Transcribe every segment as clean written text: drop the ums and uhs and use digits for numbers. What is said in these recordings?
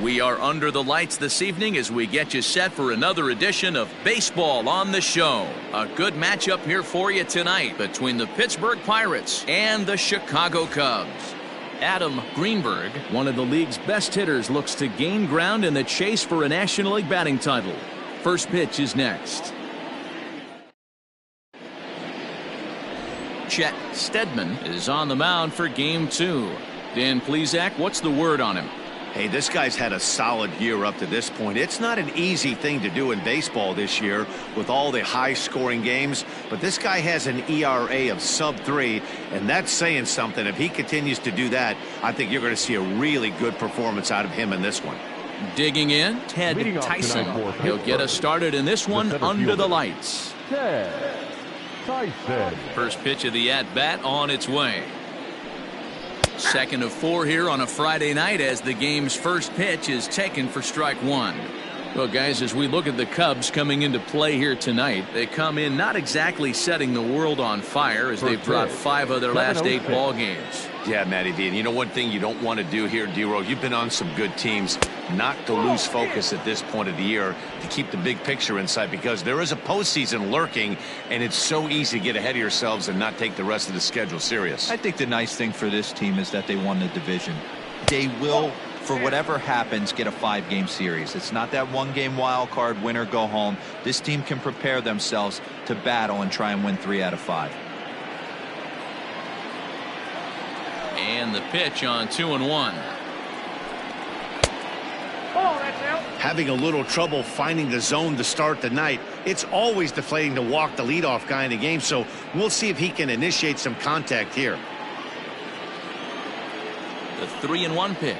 We are under the lights this evening as we get you set for another edition of Baseball on the Show. A good matchup here for you tonight between the Pittsburgh Pirates and the Chicago Cubs. Adam Greenberg, one of the league's best hitters, looks to gain ground in the chase for a National League batting title. First pitch is next. Chet Steadman is on the mound for Game 2. Dan Plesac, what's the word on him? Hey, this guy's had a solid year up to this point. It's not an easy thing to do in baseball this year with all the high-scoring games, but this guy has an ERA of sub-3, and that's saying something. If he continues to do that, I think you're going to see a really good performance out of him in this one. Digging in, Ted Tyson. He'll get us started in this one under the lights. Ted Tyson. First pitch of the at-bat on its way. Second of 4 here on a Friday night as the game's first pitch is taken for strike 1. Well, guys, as we look at the Cubs coming into play here tonight, they come in not exactly setting the world on fire as they've dropped 5 of their last 8 ball games. Yeah, Matty V. And you know one thing you don't want to do here, D-Row, you've been on some good teams, not to lose focus at this point of the year, to keep the big picture in sight, because there is a postseason lurking, and it's so easy to get ahead of yourselves and not take the rest of the schedule serious. I think the nice thing for this team is that they won the division. They will, for whatever happens, get a 5-game series. It's not that 1-game wild card, win or go home. This team can prepare themselves to battle and try and win 3 out of 5. And the pitch on 2-1. Having a little trouble finding the zone to start the night. It's always deflating to walk the leadoff guy in the game, so we'll see if he can initiate some contact here. The 3-1 pitch.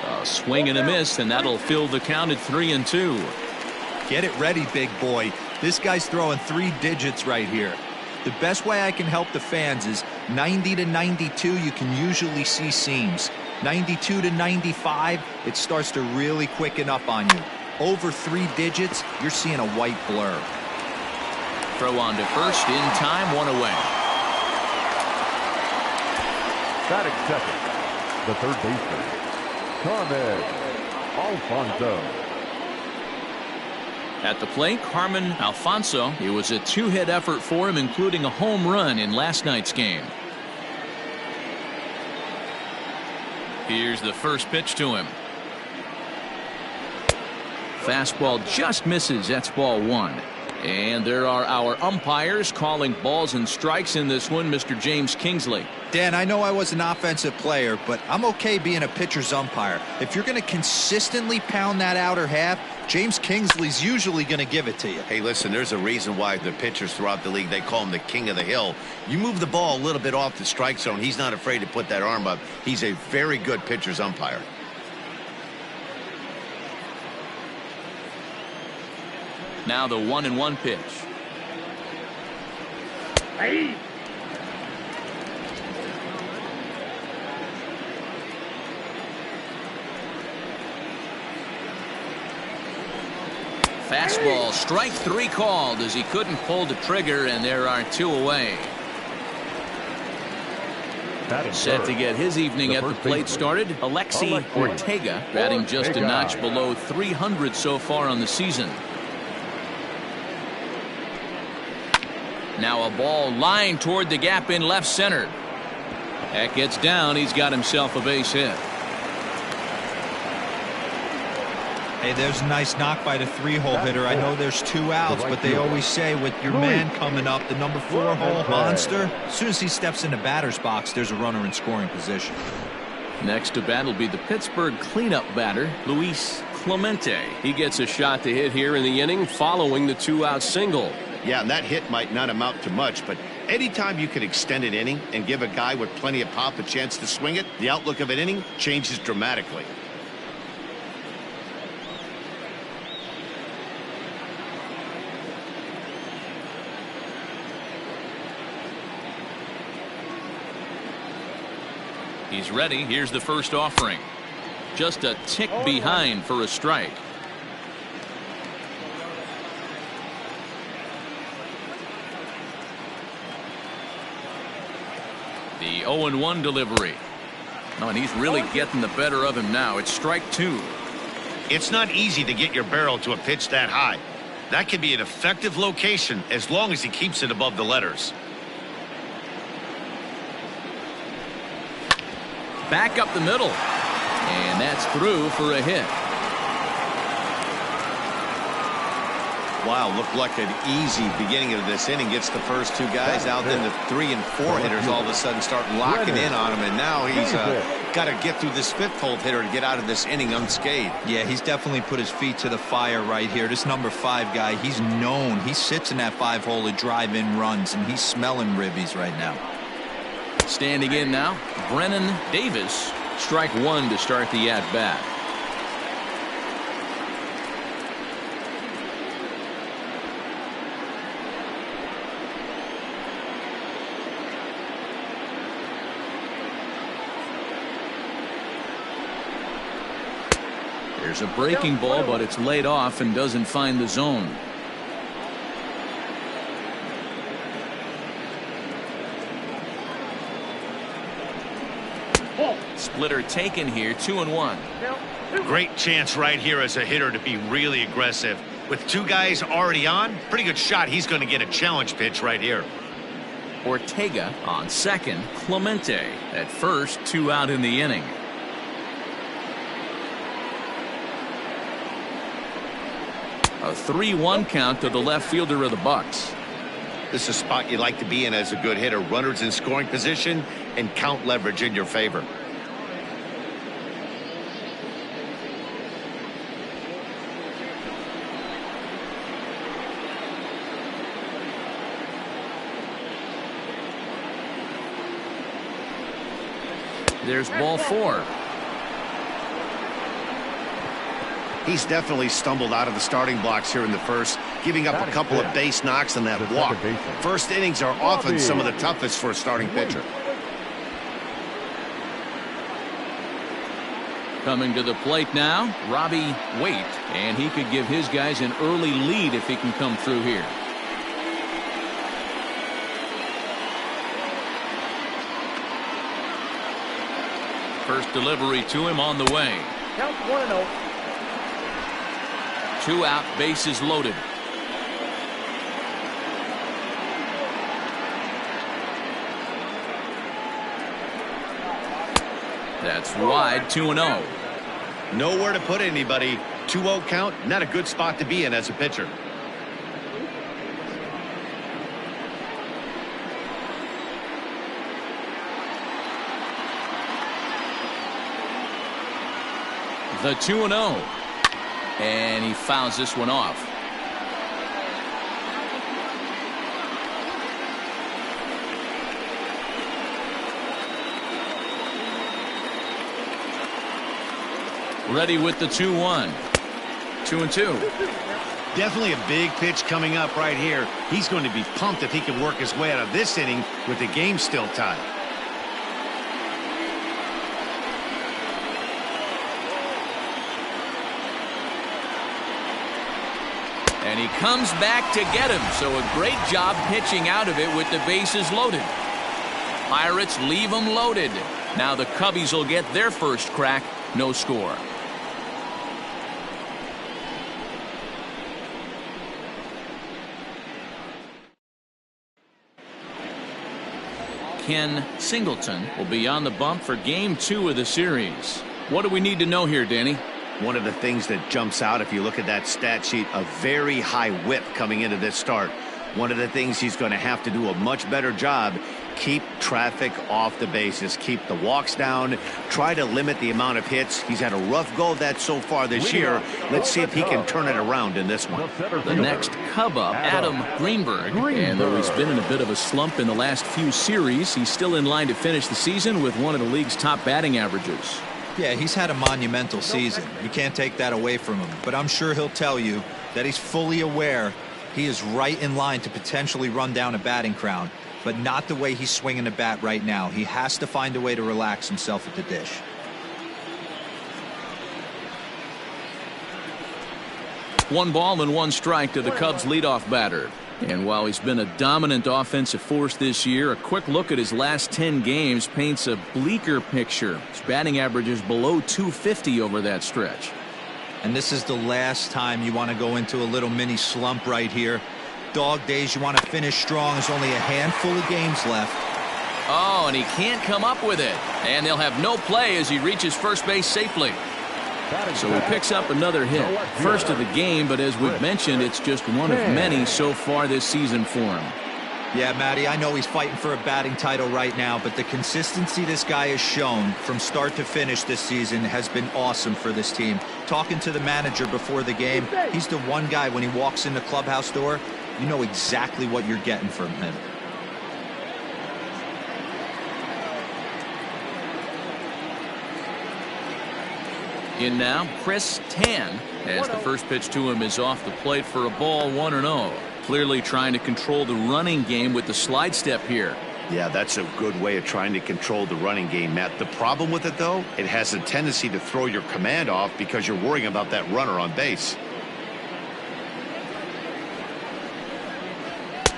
A swing and a miss, and that'll fill the count at 3-2. Get it ready, big boy. This guy's throwing 3 digits right here. The best way I can help the fans is 90 to 92, you can usually see seams. 92 to 95, it starts to really quicken up on you. Over 3 digits, you're seeing a white blur. Throw on to first, in time, 1 away. Batting second, the third baseman, Carmen Alfonso. At the plate, Carmen Alfonso. It was a 2-hit effort for him, including a home run in last night's game. Here's the first pitch to him. Fastball just misses. That's ball 1. And there are our umpires calling balls and strikes in this one. Mr. James Kingsley. Dan, I know I was an offensive player, but I'm okay being a pitcher's umpire. If you're going to consistently pound that outer half, James Kingsley's usually going to give it to you. Hey, listen, there's a reason why the pitchers throughout the league, they call him the king of the hill. You move the ball a little bit off the strike zone, he's not afraid to put that arm up. He's a very good pitcher's umpire. Now the 1-1 pitch. Hey. Fastball, strike 3 called as he couldn't pull the trigger, and there are 2 away. Set to get his evening at the plate started, Alexi Ortega, batting just a notch below 300 so far on the season. Now a ball lined toward the gap in left center. That gets down. He's got himself a base hit. Hey, there's a nice knock by the 3-hole hitter. I know there's 2 outs, but they always say with your man coming up, the number 4-hole monster, as soon as he steps in the batter's box, there's a runner in scoring position. Next to bat will be the Pittsburgh cleanup batter, Luis Clemente. He gets a shot to hit here in the inning following the 2-out single. Yeah, and that hit might not amount to much, but anytime you can extend an inning and give a guy with plenty of pop a chance to swing it, the outlook of an inning changes dramatically. He's ready. Here's the first offering. Just a tick behind for a strike. The 0-1 delivery. Oh, and he's really getting the better of him now. It's strike 2. It's not easy to get your barrel to a pitch that high. That can be an effective location as long as he keeps it above the letters. Back up the middle. And that's through for a hit. Wow, looked like an easy beginning of this inning. Gets the first 2 guys out, then the 3 and 4 hitters all of a sudden start locking in on him, and now he's got to get through this 5th hole hitter to get out of this inning unscathed. Yeah, he's definitely put his feet to the fire right here. This number 5 guy, he's known. He sits in that 5 hole to drive in runs, and he's smelling ribbies right now. Standing in now, Brennan Davis. Strike 1 to start the at-bat. There's a breaking ball, but it's laid off and doesn't find the zone. Splitter taken here, 2-1. Great chance right here as a hitter to be really aggressive. With 2 guys already on, pretty good shot. He's going to get a challenge pitch right here. Ortega on second, Clemente at first, 2 out in the inning. A 3-1 count to the left fielder of the Bucks. This is a spot you like to be in as a good hitter. Runners in scoring position and count leverage in your favor. There's ball 4. He's definitely stumbled out of the starting blocks here in the first, giving up a couple of base knocks and that walk. First innings are often some of the toughest for a starting pitcher. Coming to the plate now, Robbie Waite, and he could give his guys an early lead if he can come through here. First delivery to him on the way. Count 1-0. 2 out, bases loaded. That's wide, 2-0. Nowhere to put anybody. 2-0 count, not a good spot to be in as a pitcher. The 2-0. And he fouls this one off. Ready with the 2-1. 2-2. Definitely a big pitch coming up right here. He's going to be pumped if he can work his way out of this inning with the game still tied. And he comes back to get him. So a great job pitching out of it with the bases loaded. Pirates leave them loaded. Now the Cubbies will get their first crack. No score. Ken Singleton will be on the bump for game 2 of the series. What do we need to know here, Danny? One of the things that jumps out if you look at that stat sheet, a very high whip coming into this start. One of the things he's going to have to do a much better job, keep traffic off the bases, keep the walks down, try to limit the amount of hits. He's had a rough go of that so far this year. Let's see if he can turn it around in this one. The next Cub up, Adam Greenberg. And though he's been in a bit of a slump in the last few series, he's still in line to finish the season with one of the league's top batting averages. Yeah, he's had a monumental season. You can't take that away from him. But I'm sure he'll tell you that he's fully aware he is right in line to potentially run down a batting crown, but not the way he's swinging the bat right now. He has to find a way to relax himself at the dish. One ball and one strike to the Cubs leadoff batter. And while he's been a dominant offensive force this year, a quick look at his last 10 games paints a bleaker picture. His batting average is below 250 over that stretch. And this is the last time you want to go into a little mini slump right here. Dog days, you want to finish strong. There's only a handful of games left. Oh, and he can't come up with it. And they'll have no play as he reaches first base safely. So he picks up another hit. First of the game, but as we've mentioned, it's just one of many so far this season for him. Yeah, Matty, I know he's fighting for a batting title right now, but the consistency this guy has shown from start to finish this season has been awesome for this team. Talking to the manager before the game, he's the one guy when he walks in the clubhouse door, you know exactly what you're getting from him. In now, Chris Tan, as the first pitch to him is off the plate for a ball, 1-0. Clearly trying to control the running game with the slide step here. Yeah, that's a good way of trying to control the running game, Matt. The problem with it, though, it has a tendency to throw your command off because you're worrying about that runner on base.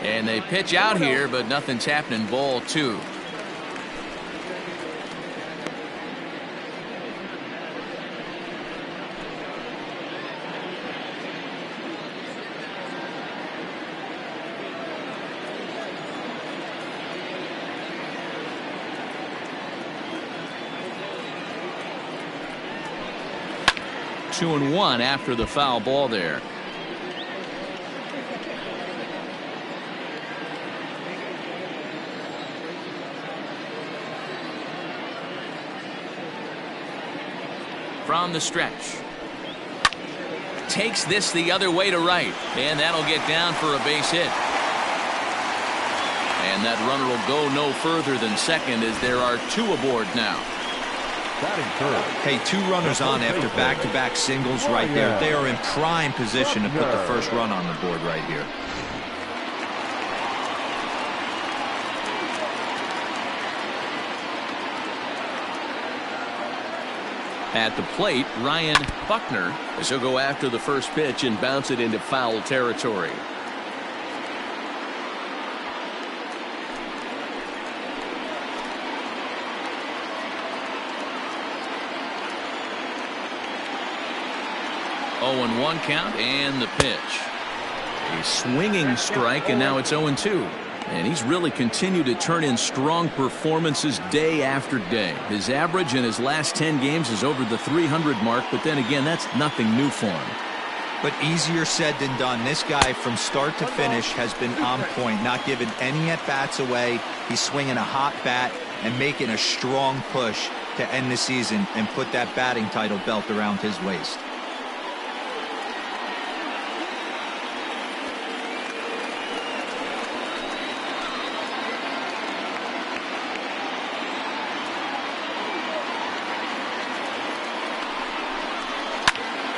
And they pitch out here, but nothing's happening. Ball 2. Two and one after the foul ball there. From the stretch. Takes this the other way to right. And that'll get down for a base hit. And that runner will go no further than second as there are two aboard now. Hey, two runners on after back-to-back singles right there. They are in prime position to put the first run on the board right here. At the plate, Ryan Buckner, as he'll go after the first pitch and bounce it into foul territory. Oh, 0-1 count and the pitch. A swinging strike, and now it's 0-2. And he's really continued to turn in strong performances day after day. His average in his last 10 games is over the 300 mark, but then again, that's nothing new for him. But easier said than done. This guy from start to finish has been on point, not giving any at-bats away. He's swinging a hot bat and making a strong push to end the season and put that batting title belt around his waist.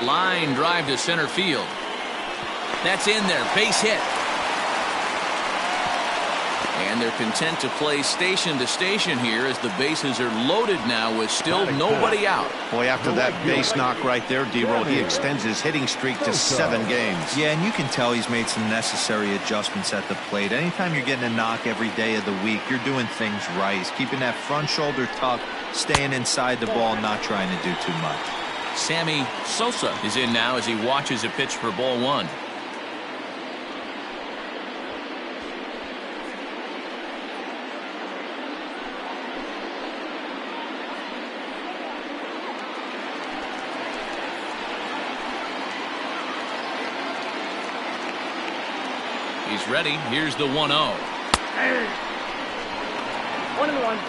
Line drive to center field. That's in there. Base hit. And they're content to play station to station here as the bases are loaded now with still nobody out. Boy, after that base knock right there, D-Roll, he extends his hitting streak to 7 games. Yeah, and you can tell he's made some necessary adjustments at the plate. Anytime you're getting a knock every day of the week, you're doing things right. He's keeping that front shoulder tucked, staying inside the ball, not trying to do too much. Sammy Sosa is in now as he watches a pitch for ball 1. He's ready. Here's the 1-0. 1-1.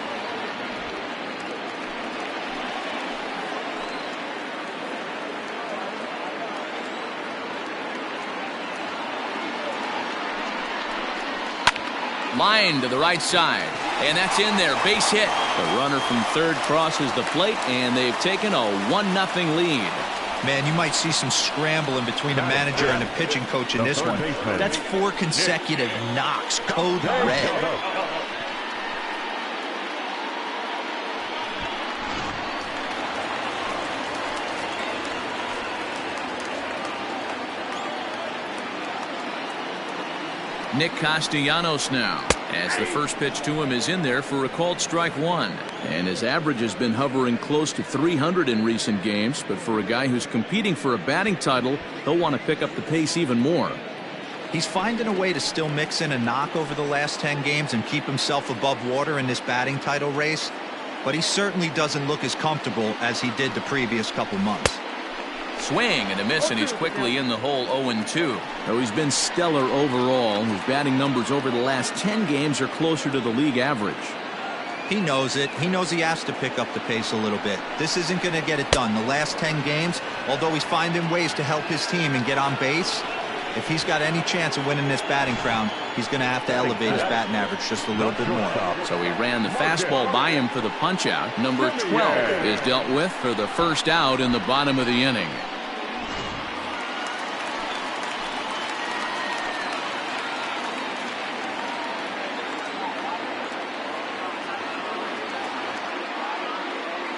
Line to the right side, and that's in there. Base hit. The runner from third crosses the plate, and they've taken a 1-0 lead. Man, you might see some scrambling between the manager and the pitching coach in this one. That's 4 consecutive knocks. Code red. Nick Castellanos now, as the first pitch to him is in there for a called strike one. And his average has been hovering close to 300 in recent games, but for a guy who's competing for a batting title, he'll want to pick up the pace even more. He's finding a way to still mix in a knock over the last 10 games and keep himself above water in this batting title race, but he certainly doesn't look as comfortable as he did the previous couple months. Swing and a miss, and he's quickly in the hole 0-2. Though he's been stellar overall, his batting numbers over the last 10 games are closer to the league average. He knows it. He knows he has to pick up the pace a little bit. This isn't going to get it done. The last 10 games, although he's finding ways to help his team and get on base, if he's got any chance of winning this batting crown, he's going to have to elevate his batting average just a little bit more. So he ran the fastball by him for the punch-out. Number 12 is dealt with for the first out in the bottom of the inning.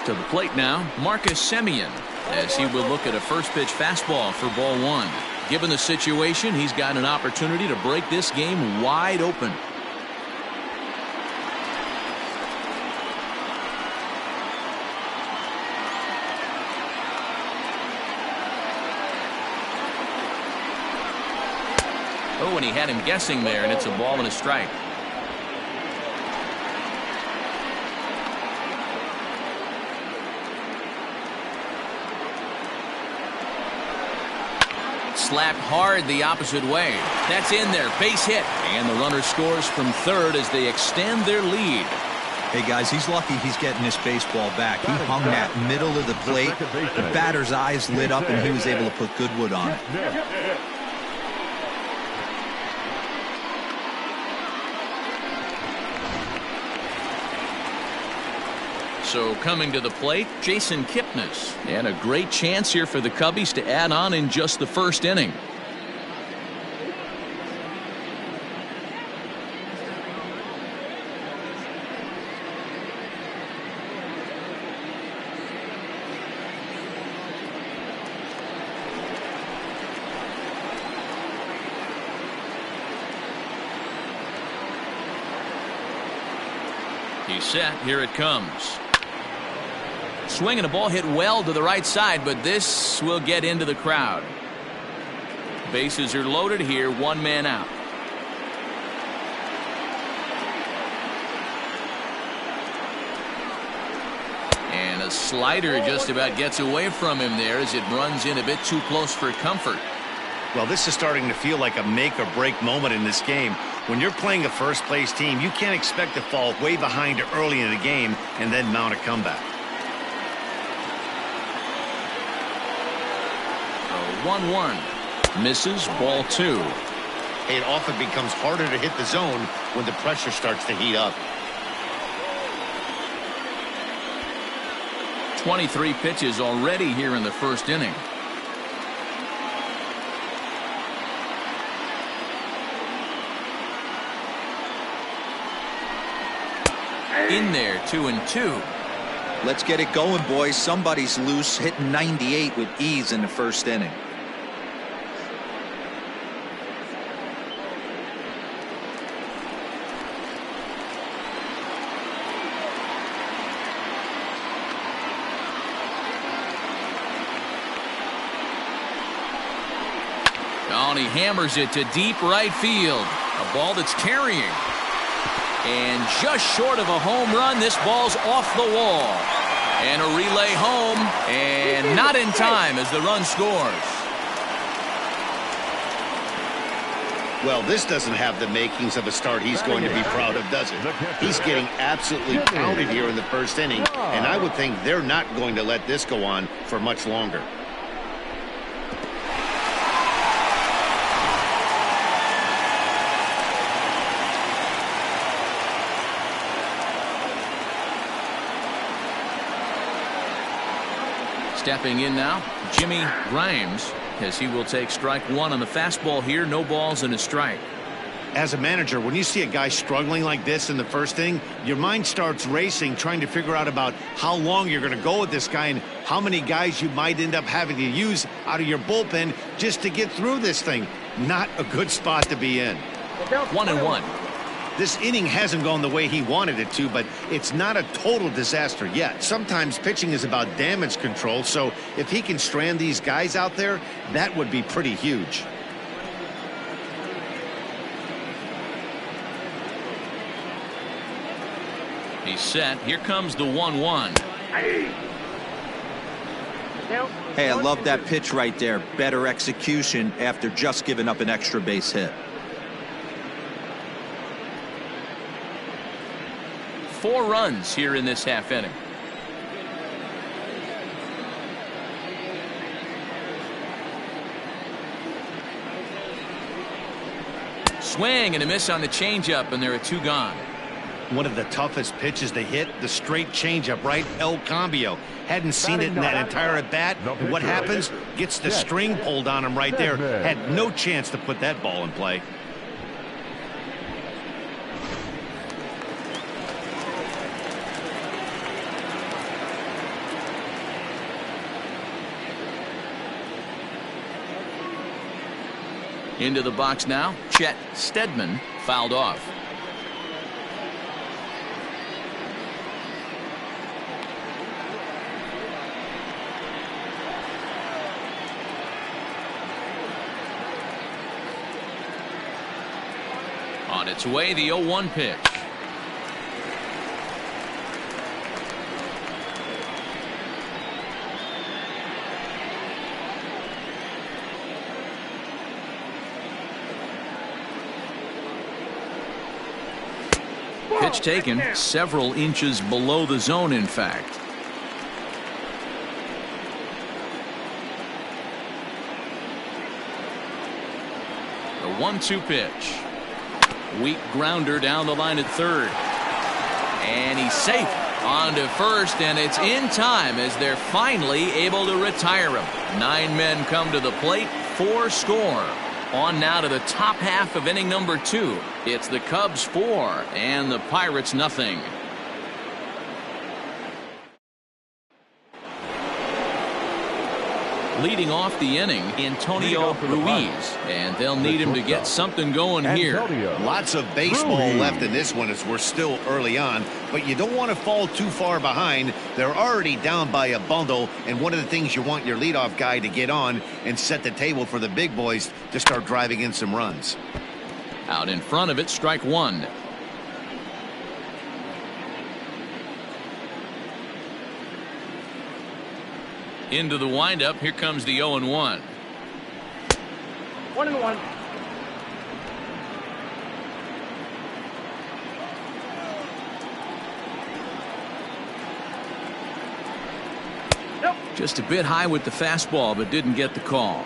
To the plate now, Marcus Semien, as he will look at a first pitch fastball for ball one. Given the situation, he's got an opportunity to break this game wide open. Oh, and he had him guessing there, and it's a ball and a strike. Slapped hard the opposite way. That's in there. Base hit. And the runner scores from third as they extend their lead. Hey, guys, he's lucky he's getting this baseball back. He hung that middle of the plate. The batter's eyes lit up, and he was able to put good wood on it. So coming to the plate, Jason Kipnis. And a great chance here for the Cubbies to add on in just the first inning. He's set. Here it comes. Swing and a ball hit well to the right side, but this will get into the crowd. Bases are loaded here, one man out. And a slider just about gets away from him there as it runs in a bit too close for comfort. Well, this is starting to feel like a make or break moment in this game. When you're playing a first place team, you can't expect to fall way behind early in the game and then mount a comeback. 1-1. Misses, ball two. It often becomes harder to hit the zone when the pressure starts to heat up. 23 pitches already here in the first inning. In there, 2-2. Let's get it going, boys. Somebody's loose, hitting 98 with ease in the first inning. Oh, and he hammers it to deep right field. A ball that's carrying. And just short of a home run, this ball's off the wall. And a relay home, and not in time as the run scores. Well, this doesn't have the makings of a start he's going to be proud of, does it? He's getting absolutely pounded here in the first inning, and I would think they're not going to let this go on for much longer. Stepping in now, Jimmy Grimes, as he will take strike one on the fastball here. No balls and a strike. As a manager, when you see a guy struggling like this in the first inning, your mind starts racing, trying to figure out about how long you're going to go with this guy and how many guys you might end up having to use out of your bullpen just to get through this thing. Not a good spot to be in. 1-1. This inning hasn't gone the way he wanted it to, but it's not a total disaster yet. Sometimes pitching is about damage control, so if he can strand these guys out there, that would be pretty huge. He's set. Here comes the 1-1. Hey, I love that pitch right there. Better execution after just giving up an extra base hit. 4 runs here in this half inning. Swing and a miss on the changeup, and there are 2 gone. One of the toughest pitches to hit, the straight changeup, right? El Cambio. Hadn't seen it in that entire at bat. And what happens? Gets the string pulled on him right there. Had no chance to put that ball in play. Into the box now. Chet Steadman fouled off. On its way, the 0-1 pitch. Pitch taken several inches below the zone, in fact. The 1-2 pitch. Weak grounder down the line at third. And he's safe on to first, and it's in time as they're finally able to retire him. 9 men come to the plate, 4 score. On now to the top half of inning number 2. It's the Cubs 4 and the Pirates nothing. Leading off the inning, Antonio Ruiz, and they'll need him to get something going here. Lots of baseball left in this one as we're still early on, but you don't want to fall too far behind. They're already down by a bundle, and one of the things you want your leadoff guy to get on and set the table for the big boys to start driving in some runs. Out in front of it, strike 1. Into the windup, here comes the 0-1. 1-1. Just a bit high with the fastball, but didn't get the call.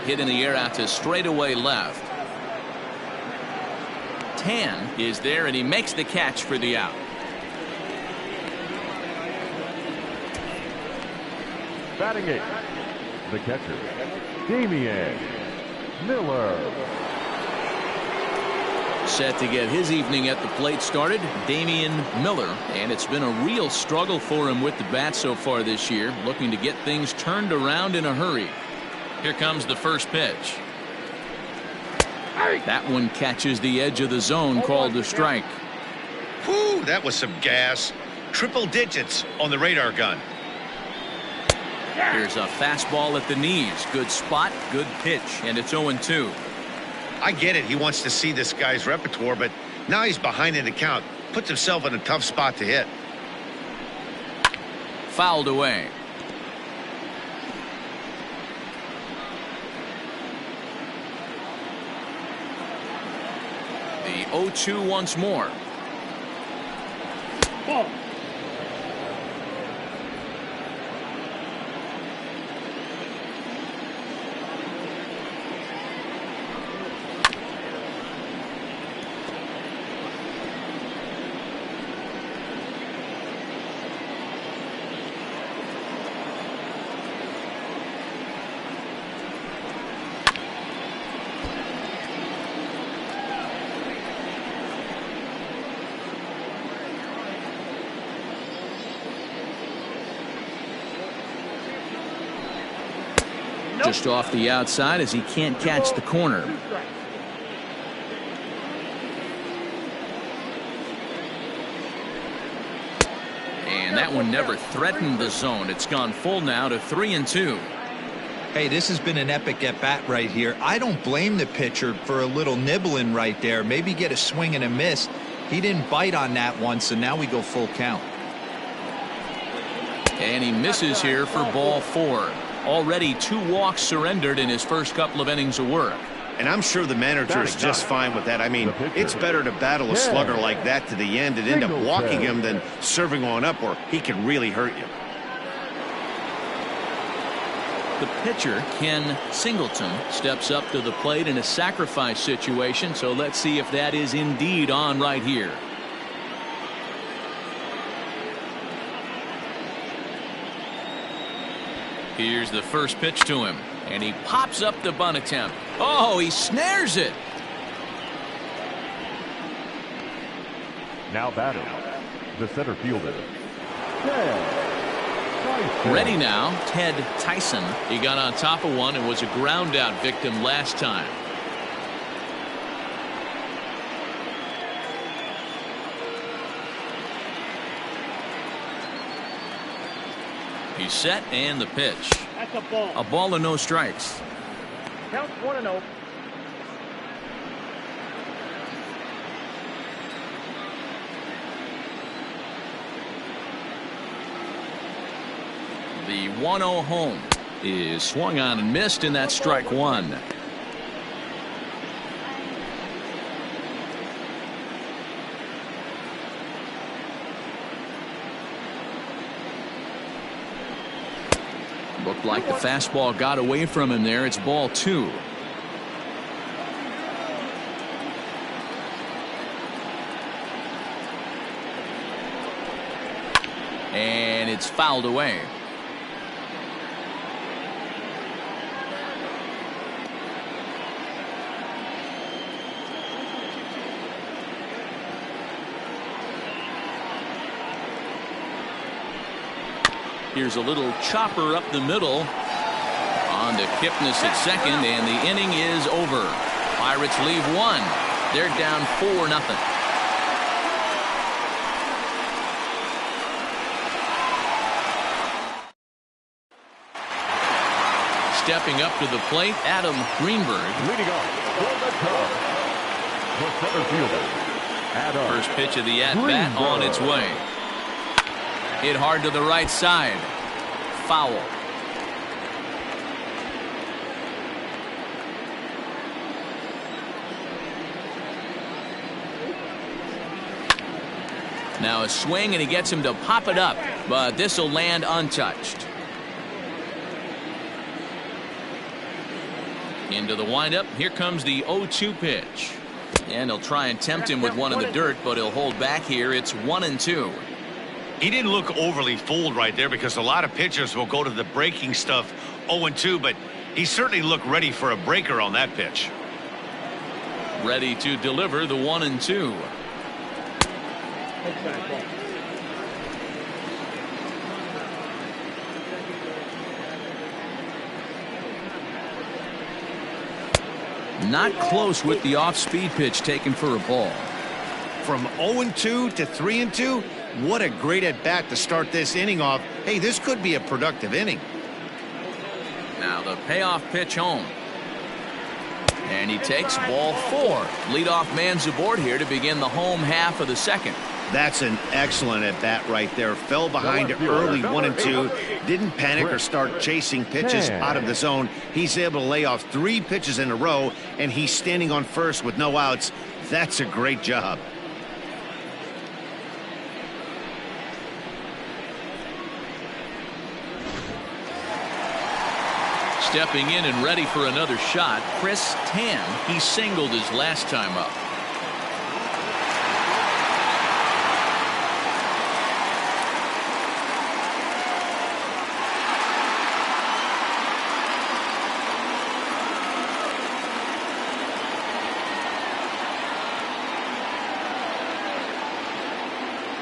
Hit in the air out to straightaway left. Tan is there, and he makes the catch for the out. Batting 8, the catcher, Damian Miller. Set to get his evening at the plate started, Damian Miller, and it's been a real struggle for him with the bat so far this year, looking to get things turned around in a hurry. Here comes the first pitch. That one catches the edge of the zone, called a strike. Whew, that was some gas. Triple digits on the radar gun. Here's a fastball at the knees. Good spot, good pitch, and it's 0-2. I get it. He wants to see this guy's repertoire, but now he's behind in the count. Puts himself in a tough spot to hit. Fouled away. The 0-2 once more. Ball. Just off the outside as he can't catch the corner. And that one never threatened the zone. It's gone full now to 3-2. Hey, this has been an epic at-bat right here. I don't blame the pitcher for a little nibbling right there. Maybe get a swing and a miss. He didn't bite on that one, so now we go full count. And he misses here for ball 4. Already 2 walks surrendered in his first couple of innings of work. And I'm sure the manager is just fine with that. I mean, it's better to battle a slugger like that to the end and end up walking him than serving on up where he can really hurt you. The pitcher, Ken Singleton, steps up to the plate in a sacrifice situation, so let's see if that is indeed on right here. Here's the first pitch to him, and he pops up the bunt attempt. Oh, he snares it. Now batting, the center fielder. Ready now, Ted Tyson. He got on top of one and was a ground out victim last time. He's set and the pitch. That's a ball. A ball and no strikes. Count 1-0. The 1-0 home is swung on and missed, and that's strike 1. Looked like the fastball got away from him there. It's ball 2. And it's fouled away. Here's a little chopper up the middle. On to Kipnis at second, and the inning is over. Pirates leave 1. They're down 4-0. Stepping up to the plate, Adam Greenberg. Leading off for the Cubs, the center fielder, Adam First pitch of the at-bat on its way. Hit hard to the right side. Foul. Now a swing, and he gets him to pop it up, but this will land untouched. Into the windup. Here comes the 0-2 pitch. And he'll try and tempt him with one in the dirt, but he'll hold back here. It's 1-2. He didn't look overly fooled right there because a lot of pitchers will go to the breaking stuff 0-2, but he certainly looked ready for a breaker on that pitch. Ready to deliver the 1-2. Not close with the off-speed pitch taken for a ball. From 0-2 to 3-2, what a great at-bat to start this inning off. Hey, this could be a productive inning. Now the payoff pitch home. And he takes ball 4. Leadoff man's aboard here to begin the home half of the second. That's an excellent at-bat right there. Fell behind early 1-2. Didn't panic or start chasing pitches out of the zone. He's able to lay off 3 pitches in a row, and he's standing on first with no outs. That's a great job. Stepping in and ready for another shot, Chris Tan. He singled his last time up.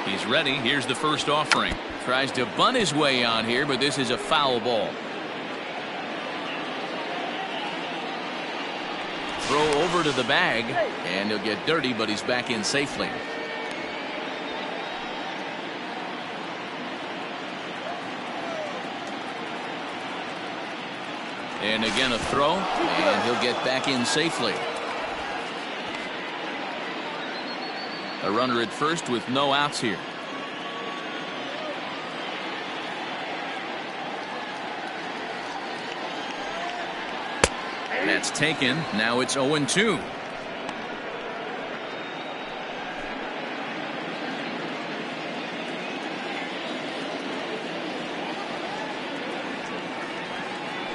He's ready. Here's the first offering. Tries to bunt his way on here, but this is a foul ball. throw over to the bag, and he'll get dirty, but he's back in safely. And again a throw, and he'll get back in safely. A runner at first with no outs here. That's taken. Now it's 0-2.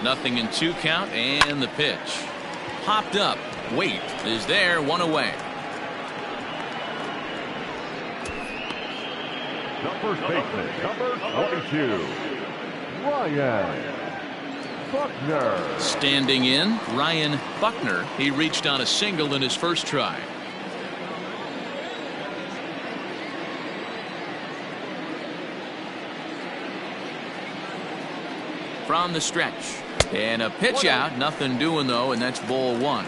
Nothing in 2 count, and the pitch. Popped up. Wait is there, 1 away. The first baseman, number 22, Ryan Buckner. Standing in, Ryan Buckner. He reached on a single in his first try. From the stretch. And a pitch out. Nothing doing, though, and that's ball 1.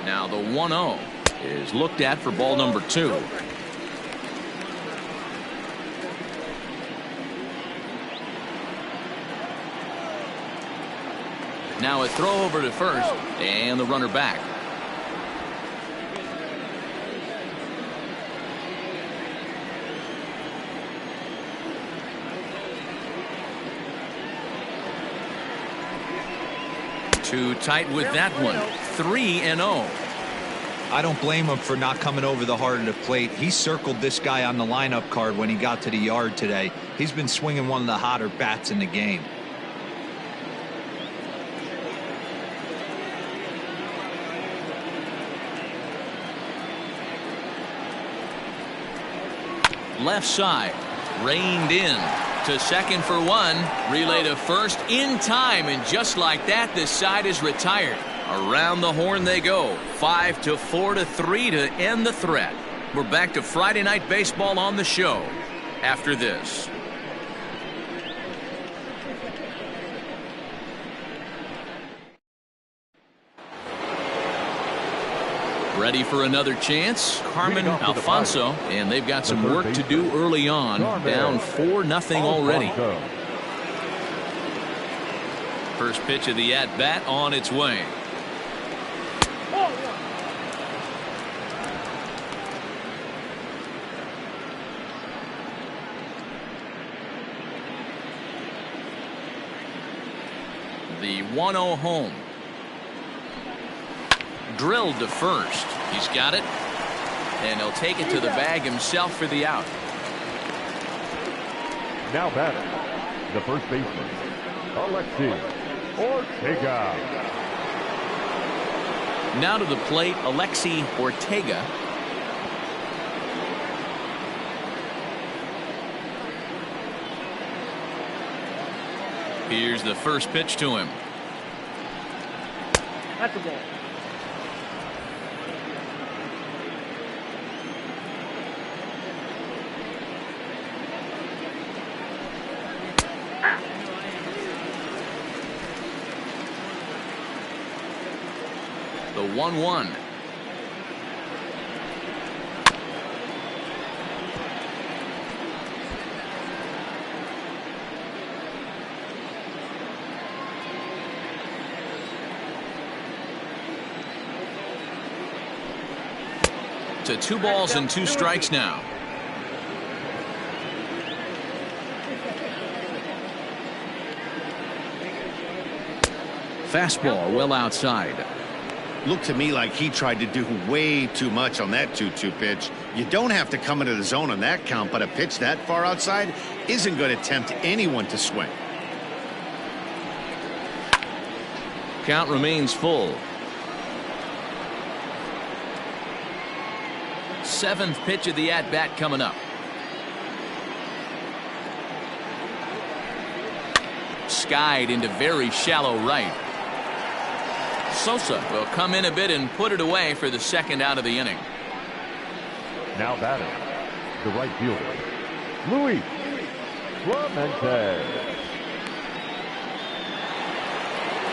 Now the 1-0 is looked at for ball number 2. Now a throw over to first, and the runner back. Too tight with that one. 3-0. I don't blame him for not coming over the heart of the plate. He circled this guy on the lineup card when he got to the yard today. He's been swinging one of the hotter bats in the game. Left side, reined in to second for 1, relay to first in time, and just like that, this side is retired. Around the horn they go. 5-4-3 to end the threat. We're back to Friday Night Baseball on the show after this. Ready for another chance? Carmen Alfonso, and they've got some work to do early on. Down 4-0 already. First pitch of the at-bat on its way. The 1-0 home. Drilled to first. He's got it. And he'll take it to the bag himself for the out. Now batting, the first baseman, Alexi Ortega. Now to the plate, Alexi Ortega. Here's the first pitch to him. That's a ball. The 1-1. To 2 balls and 2 strikes now. Fastball well outside. Looked to me like he tried to do way too much on that 2-2 pitch. You don't have to come into the zone on that count, but a pitch that far outside isn't going to tempt anyone to swing. Count remains full. 7th pitch of the at-bat coming up. Skied into very shallow right. Sosa will come in a bit and put it away for the second out of the inning. Now batting, the right fielder, Luis Clemente.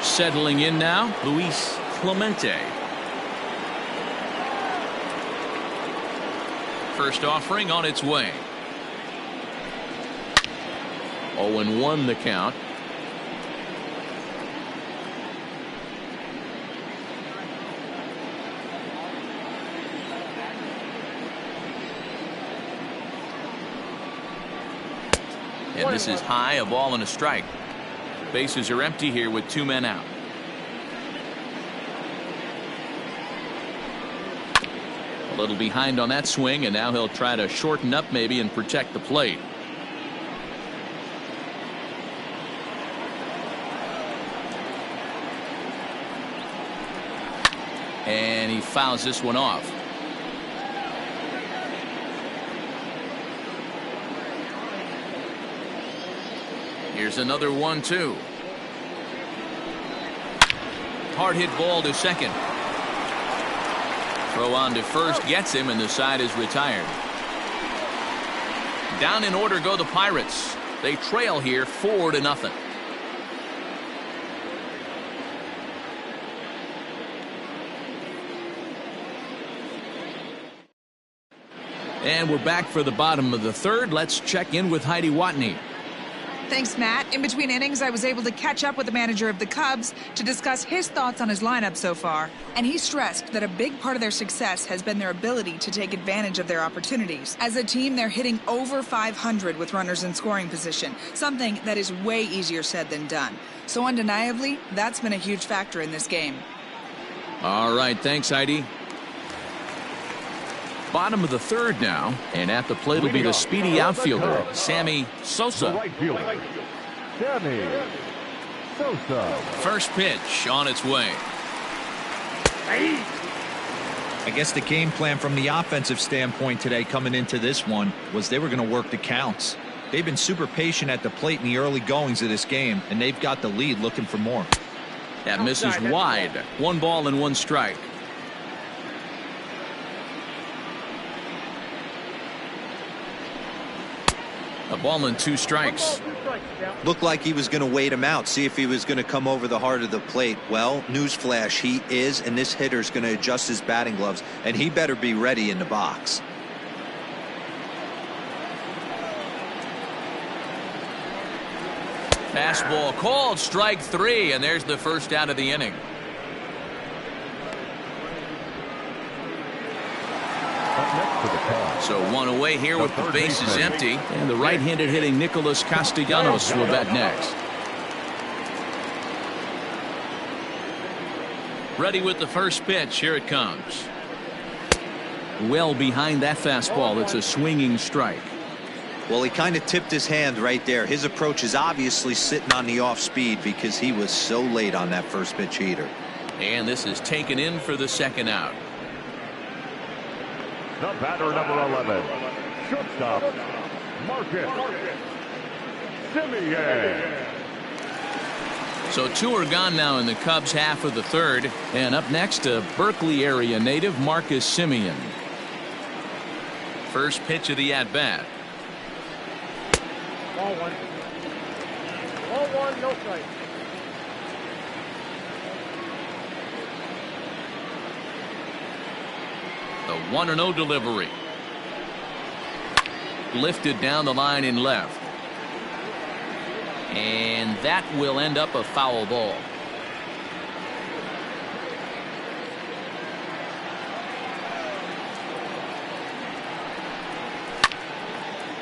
Settling in now, Luis Clemente. First offering on its way. 0-1 the count. And this is high, a ball and a strike. Bases are empty here with 2 men out. A little behind on that swing, and now he'll try to shorten up maybe and protect the plate. And he fouls this one off. Here's another 1-2. Hard hit ball to second. Throw on to first gets him, and the side is retired. Down in order go the Pirates. They trail here 4-0. And we're back for the bottom of the third. Let's check in with Heidi Watney. Thanks, Matt. In between innings, I was able to catch up with the manager of the Cubs to discuss his thoughts on his lineup so far. And he stressed that a big part of their success has been their ability to take advantage of their opportunities. As a team, they're hitting over 500 with runners in scoring position, something that is way easier said than done. So undeniably, that's been a huge factor in this game. All right, thanks, Heidi. Bottom of the third now, and at the plate will be the speedy outfielder, Sammy Sosa. The right fielder, Sammy Sosa. First pitch on its way. I guess the game plan from the offensive standpoint today coming into this one was they were going to work the counts. They've been super patient at the plate in the early goings of this game, and they've got the lead looking for more. That misses wide. 1 ball and 1 strike. A ball and 2 strikes. Looked like he was going to wait him out, see if he was going to come over the heart of the plate. Well, newsflash, he is, and this hitter's going to adjust his batting gloves, and he better be ready in the box. Fastball called, strike 3, and there's the first out of the inning. So 1 away here with the bases empty, and the right-handed hitting Nicholas Castellanos will bat next. Ready with the first pitch. Here it comes. Well behind that fastball. It's a swinging strike. Well, he kind of tipped his hand right there. His approach is obviously sitting on the off speed because he was so late on that first pitch heater. And this is taken in for the second out. The batter, number 11, shortstop, Marcus Semien. So 2 are gone now in the Cubs half of the third. And up next, a Berkeley area native, Marcus Semien. First pitch of the at-bat. Ball 1. Ball 1, no strike. The 1-0 delivery. Lifted down the line in left. And that will end up a foul ball.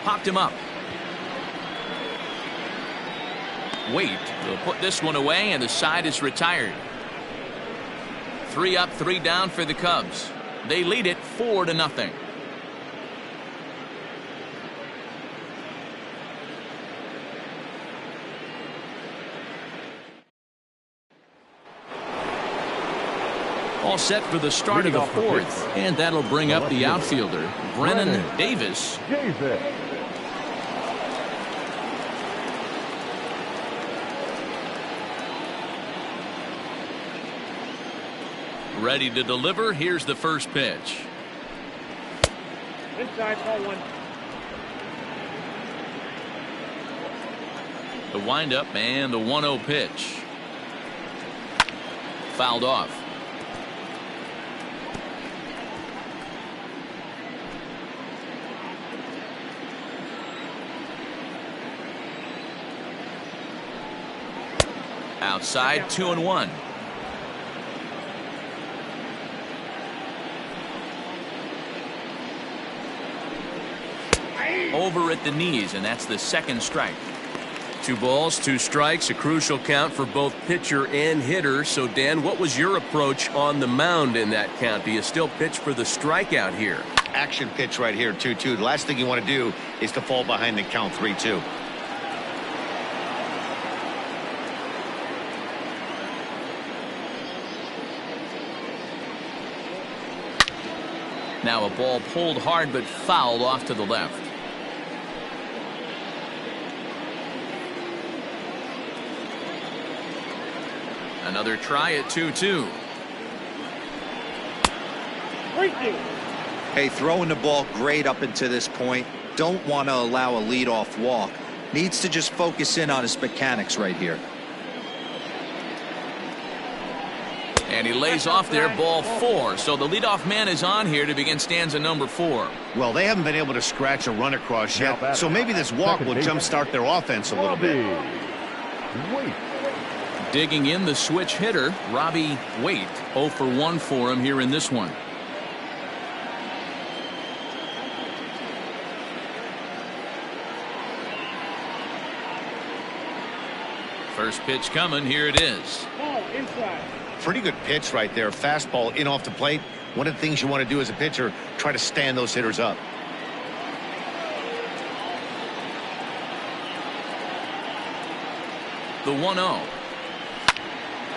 Popped him up. Wait, will put this one away, and the side is retired. 3 up, 3 down for the Cubs. They lead it 4-0. All set for the start of the fourth, and that'll bring up the outfielder, Brennan Davis. Ready to deliver. Here's the first pitch. Inside, ball one. The windup and the 1-0 pitch. Fouled off. Outside, 2-1. Over at the knees, and that's the second strike. 2 balls, 2 strikes, a crucial count for both pitcher and hitter. So, Dan, what was your approach on the mound in that count? Do you still pitch for the strikeout here? Action pitch right here, 2-2. The last thing you want to do is to fall behind the count 3-2. Now a ball pulled hard but fouled off to the left. Another try at 2-2. Hey, throwing the ball great up until this point. Don't want to allow a leadoff walk. Needs to just focus in on his mechanics right here. And he lays off there, ball 4. So the leadoff man is on here to begin stanza number 4. Well, they haven't been able to scratch a run across yet, so maybe this walk will jumpstart their offense a little bit. Wait. Digging in the switch hitter, Robbie Waite. 0 for 1 for him here in this one. First pitch coming. Here it is. Ball inside. Pretty good pitch right there. Fastball in off the plate. One of the things you want to do as a pitcher, try to stand those hitters up. The 1-0.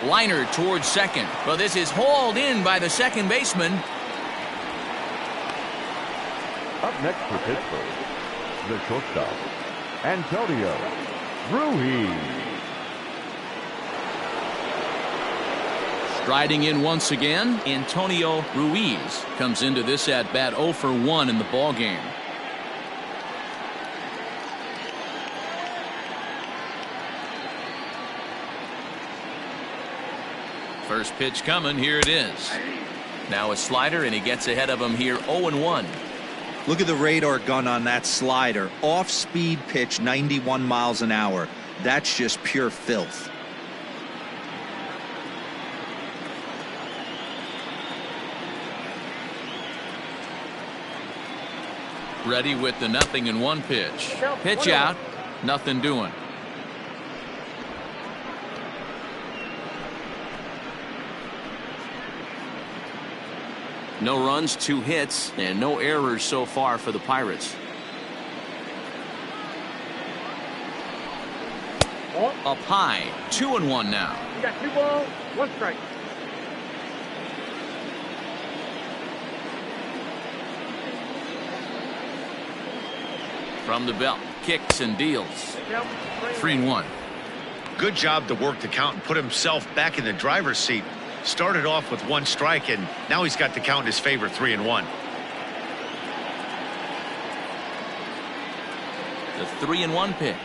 Liner towards second. Well, this is hauled in by the second baseman. Up next for Pittsburgh, the shortstop, Antonio Ruiz. Striding in once again, Antonio Ruiz comes into this at bat 0 for 1 in the ball game. First pitch coming. Here it is. Now a slider, and he gets ahead of him here 0-1. Look at the radar gun on that slider. Off-speed pitch, 91 miles an hour. That's just pure filth. Ready with the 0-1 pitch. Pitch out. Nothing doing. No runs, 2 hits, and no errors so far for the Pirates. Up high, 2-1 now. You got 2 balls, 1 strike. From the belt, kicks and deals. 3-1. Good job to work the count and put himself back in the driver's seat. Started off with 1 strike, and now he's got the count in his favor, 3-1. The 3-1 pitch.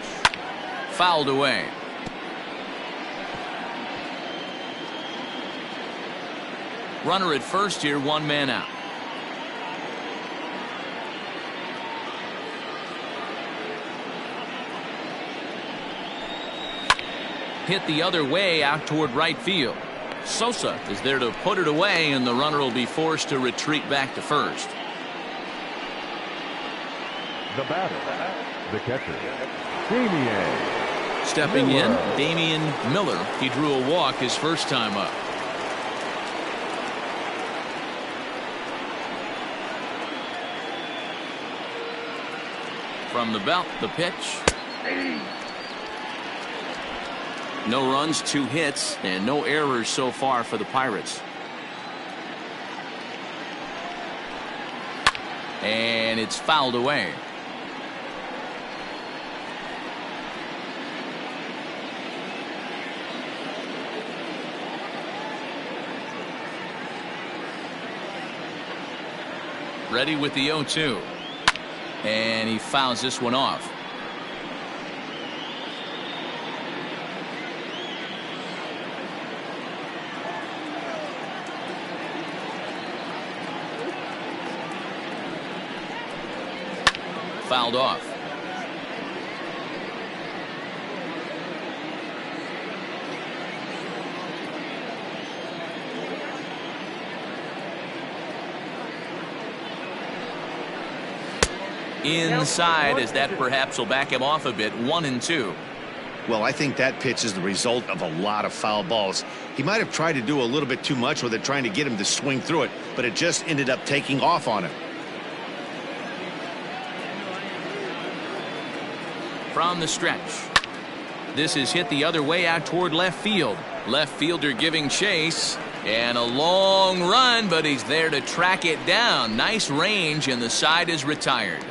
Fouled away. Runner at first here, 1 man out. Hit the other way out toward right field. Sosa is there to put it away, and the runner will be forced to retreat back to first. The batter, the catcher, Damian. Stepping in, Damian Miller. He drew a walk his first time up. From the belt, the pitch. No runs, 2 hits, and no errors so far for the Pirates. And it's fouled away. Ready with the 0-2. And he fouls this one off. Fouled off. Inside, as that perhaps will back him off a bit. 1-2. Well, I think that pitch is the result of a lot of foul balls. He might have tried to do a little bit too much with it, trying to get him to swing through it, but it just ended up taking off on him. From the stretch. This is hit the other way out toward left field. Left fielder giving chase. And a long run, but he's there to track it down. Nice range, and the side is retired.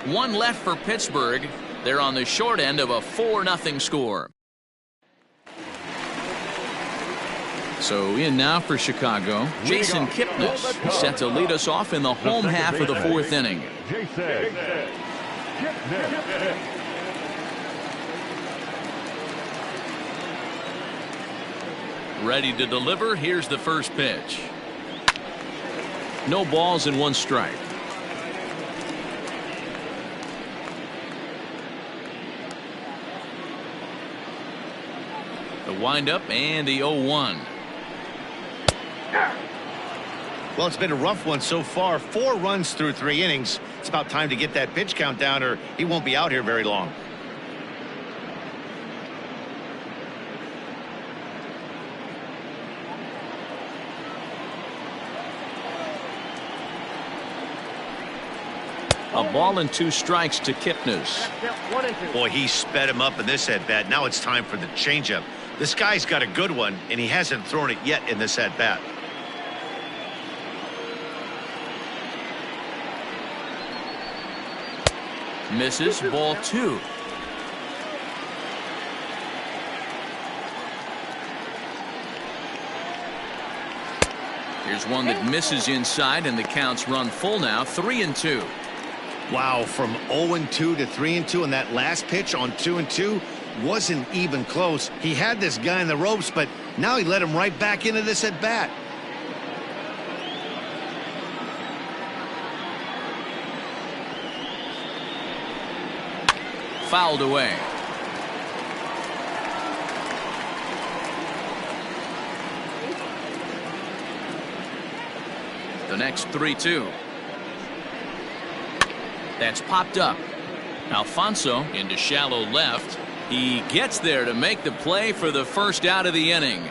One left for Pittsburgh. They're on the short end of a 4-0 score. So in now for Chicago, Jason Kipnis set to lead us off in the home half of the 4th inning. Ready to deliver. Here's the first pitch. No balls and 1 strike. The windup and the 0-1. Well, it's been a rough one so far. 4 runs through 3 innings. It's about time to get that pitch count down, or he won't be out here very long. A ball and 2 strikes to Kipnis. Boy, he sped him up in this at-bat. Now it's time for the changeup. This guy's got a good one, and he hasn't thrown it yet in this at-bat. Misses. Ball 2. Here's one that misses inside, and the count's run full now. 3-2. Wow, from 0-2 to 3-2, and that last pitch on 2-2 wasn't even close. He had this guy in the ropes, but now he let him right back into this at bat. Fouled away. The next 3-2. That's popped up. Alfonso into shallow left. He gets there to make the play for the first out of the inning.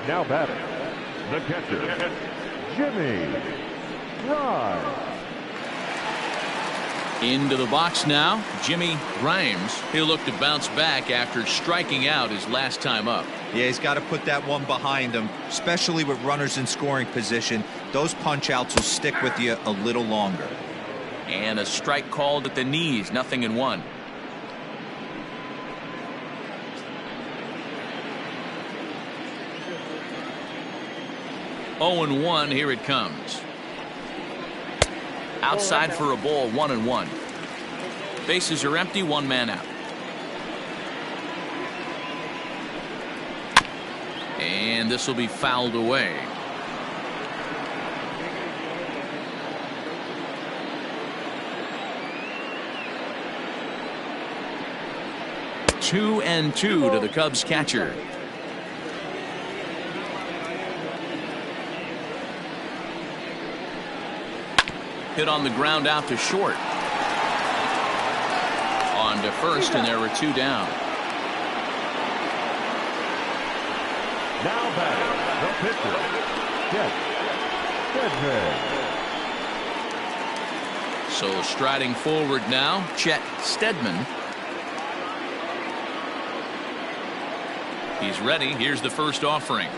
Now batting, the catcher, Jimmy Grimes. Into the box now, Jimmy Grimes. He'll look to bounce back after striking out his last time up. Yeah, he's got to put that one behind him, especially with runners in scoring position. Those punch-outs will stick with you a little longer. And a strike called at the knees. 0-1. Oh and 1. Here it comes. Outside for a ball. 1-1. Bases are empty. 1 man out. And this will be fouled away. Two and 2 to the Cubs catcher. Hit on the ground out to short. On to first, and there were 2 down. Now batting, the pitcher, Chet Steadman. So striding forward now, Chet Steadman. He's ready. Here's the first offering.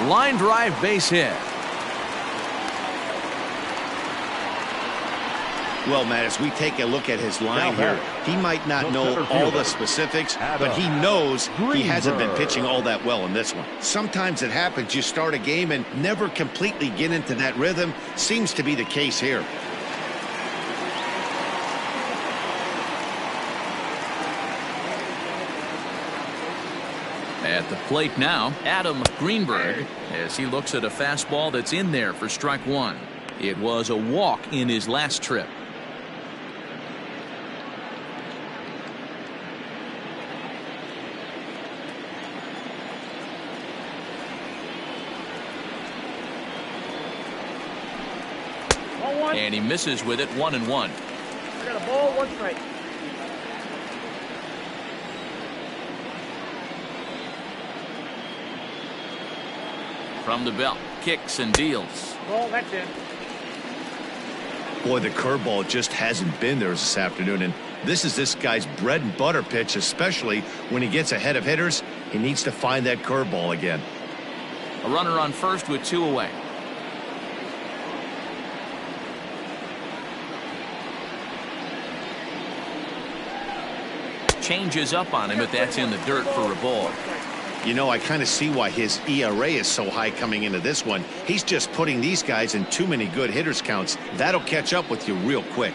Line drive, base hit. Well, Matt, as we take a look at his line here, he might not know all the specifics, but he knows he hasn't been pitching all that well in this one. Sometimes it happens. You start a game and never completely get into that rhythm. Seems to be the case here. At the plate now, Adam Greenberg, as he looks at a fastball that's in there for strike one. It was a walk in his last trip. And he misses with it, 1-1. I got a ball, 1 strike. From the belt, kicks and deals. Ball, that's in. Boy, the curveball just hasn't been there this afternoon, and this is this guy's bread and butter pitch, especially when he gets ahead of hitters. He needs to find that curveball again. A runner on first with 2 away. Changes up on him, but that's in the dirt for a ball. You know, I kind of see why his ERA is so high coming into this one. He's just putting these guys in too many good hitters counts. That'll catch up with you real quick.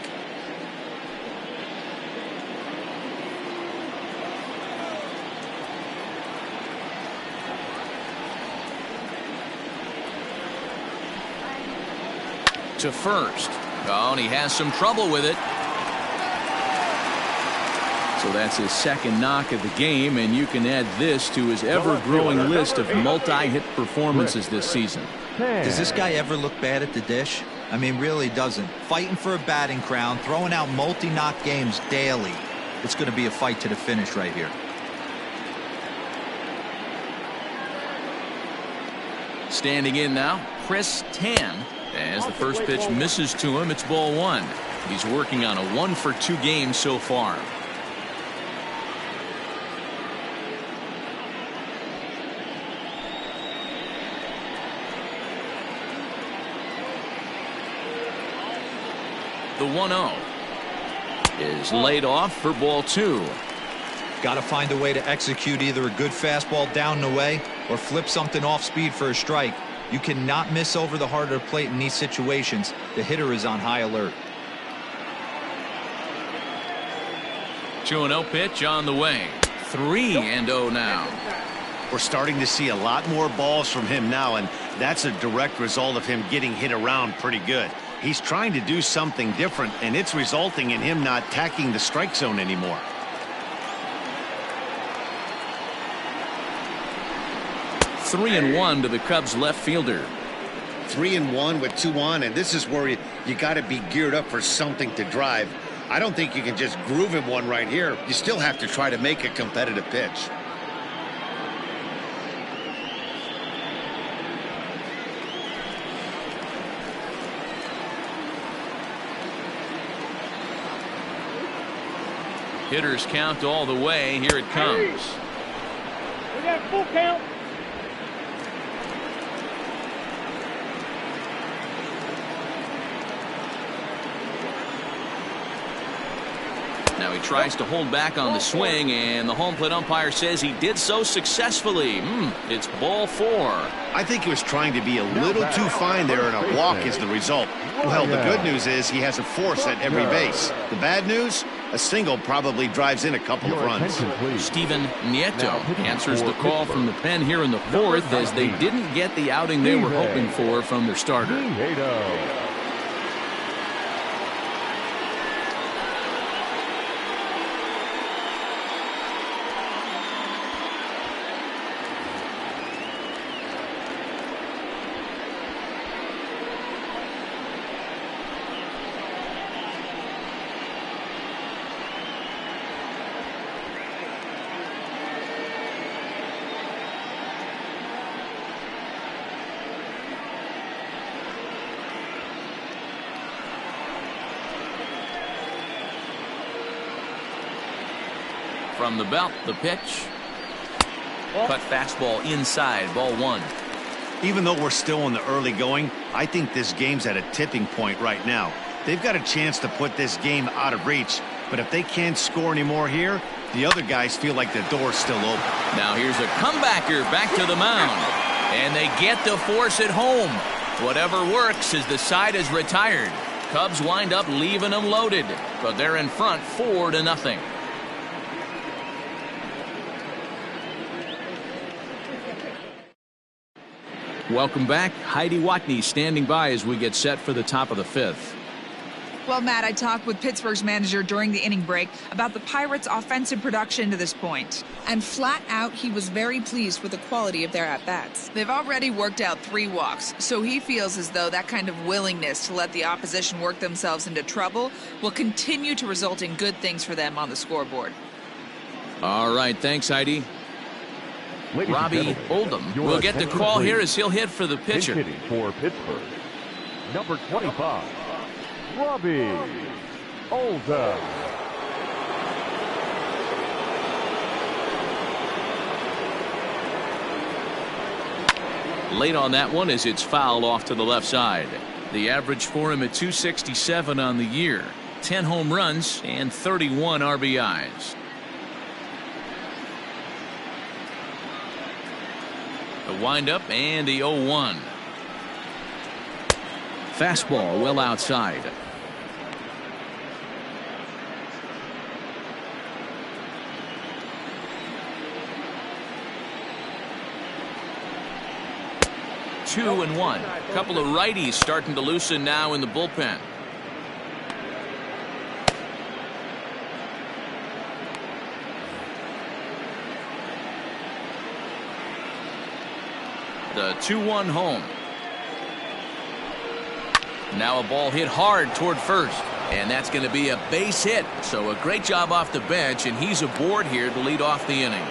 To first. Oh, and he has some trouble with it. So that's his second knock of the game, and you can add this to his ever-growing list of multi-hit performances this season. Does this guy ever look bad at the dish? I mean, really doesn't. Fighting for a batting crown, throwing out multi-knock games daily. It's going to be a fight to the finish right here. Standing in now, Chris Tan. As the first pitch misses to him, it's ball 1. He's working on a 1-for-2 game so far. The 1-0 is laid off for ball 2. Got to find a way to execute either a good fastball down and away or flip something off speed for a strike. You cannot miss over the heart of the plate in these situations. The hitter is on high alert. 2-0 pitch on the way. 3-0 now. We're starting to see a lot more balls from him now, and that's a direct result of him getting hit around pretty good. He's trying to do something different, and it's resulting in him not tacking the strike zone anymore. Three and one to the Cubs left fielder. 3-1 with 2 on, and this is where you got to be geared up for something to drive. I don't think you can just groove him one right here. You still have to try to make a competitive pitch. Hitters count all the way. Here it comes. We got full count. Now he tries to hold back on the swing, and the home plate umpire says he did so successfully. It's ball 4. I think he was trying to be a little too fine there, and a walk is the result. Well, the good news is he has a force at every base. The bad news? A single probably drives in a couple of runs. Steven Nieto answers the call from the pen here in the 4th, as they didn't get the outing they were hoping for from their starter. From the belt, the pitch. Cut fastball inside, ball 1. Even though we're still in the early going, I think this game's at a tipping point right now. they've got a chance to put this game out of reach. But if they can't score anymore here, the other guys feel like the door's still open. Now here's a comebacker back to the mound. And they get to force it home. Whatever works as the side is retired. Cubs wind up leaving them loaded, but they're in front 4-0. Welcome back. Heidi Watney standing by as we get set for the top of the 5th. Well, Matt, I talked with Pittsburgh's manager during the inning break about the Pirates' offensive production to this point. And flat out, he was very pleased with the quality of their at-bats. They've already worked out 3 walks, so he feels as though that kind of willingness to let the opposition work themselves into trouble will continue to result in good things for them on the scoreboard. All right, thanks, Heidi. Robbie Oldham will get the call here as he'll hit for the pitcher. Hitting for Pittsburgh, number 25, Robbie Oldham. Late on that one as it's fouled off to the left side. The average for him at 267 on the year, 10 home runs and 31 RBIs. The windup and the 0-1. Fastball well outside. Two and one. A couple of righties starting to loosen now in the bullpen. The 2-1 home. Now a ball hit hard toward first, and that's going to be a base hit. So a great job off the bench, and he's aboard here to lead off the inning.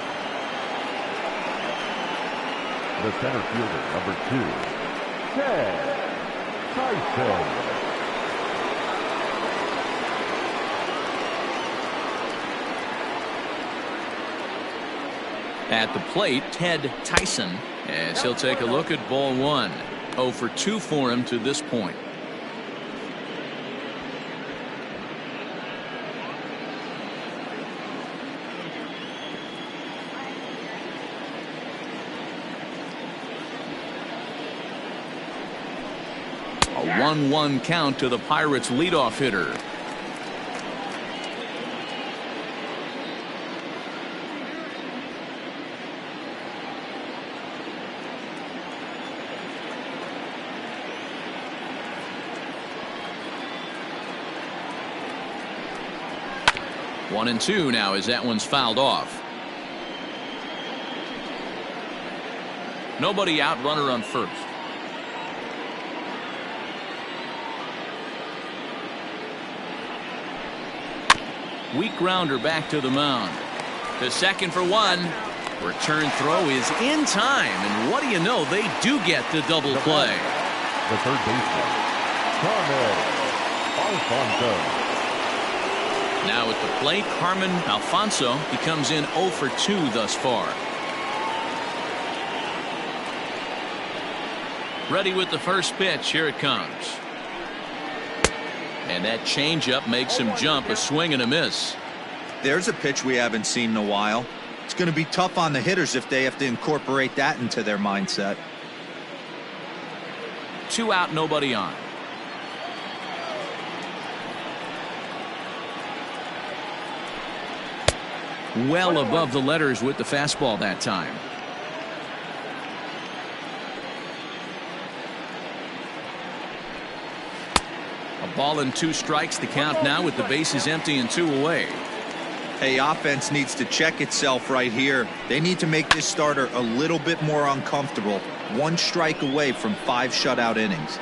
The center fielder, number 2, Ted Tyson. At the plate, Ted Tyson, as he'll take a look at ball 1. 0 for 2 for him to this point. A 1-1 count to the Pirates' leadoff hitter. One and two now as that one's fouled off. Nobody out, runner on first. Weak grounder back to the mound. The second for one. Return throw is in time, and what do you know, they do get the double play. The third baseman, Carmen Alfonso. Now at the plate, Carmen Alfonso. He comes in 0 for 2 thus far. Ready with the first pitch. Here it comes. And that changeup makes him jump. A swing and a miss. There's a pitch we haven't seen in a while. It's going to be tough on the hitters if they have to incorporate that into their mindset. 2 out, nobody on. Well above the letters with the fastball that time. A ball and 2 strikes, the count now with the bases empty and 2 away. Hey, offense needs to check itself right here. They need to make this starter a little bit more uncomfortable. 1 strike away from 5 shutout innings.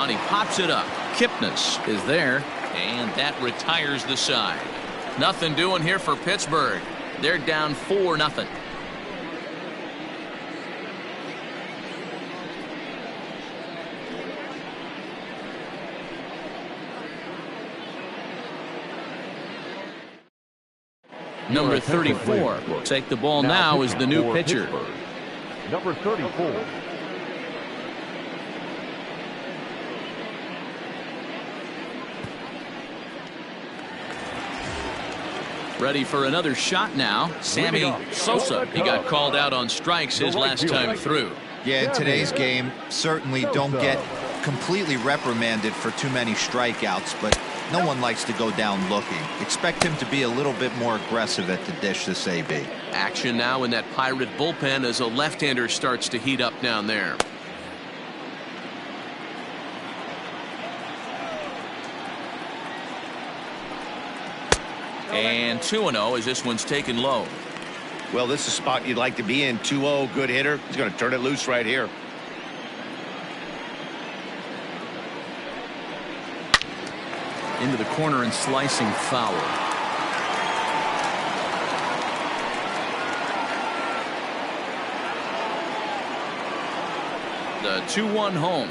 He pops it up. Kipnis is there, and that retires the side. Nothing doing here for Pittsburgh. They're down 4-0. Number 34 will take the ball now as the new pitcher. Pittsburgh, number 34. Ready for another shot now. Sammy Sosa. He got called out on strikes his last time through. Yeah, in today's game, certainly don't get completely reprimanded for too many strikeouts, but no one likes to go down looking. Expect him to be a little bit more aggressive at the dish this AB. Action now in that Pirate bullpen as a left-hander starts to heat up down there. And 2-0 as this one's taken low. Well, this is a spot you'd like to be in. 2-0, good hitter. He's going to turn it loose right here. Into the corner and slicing foul. The 2-1 home.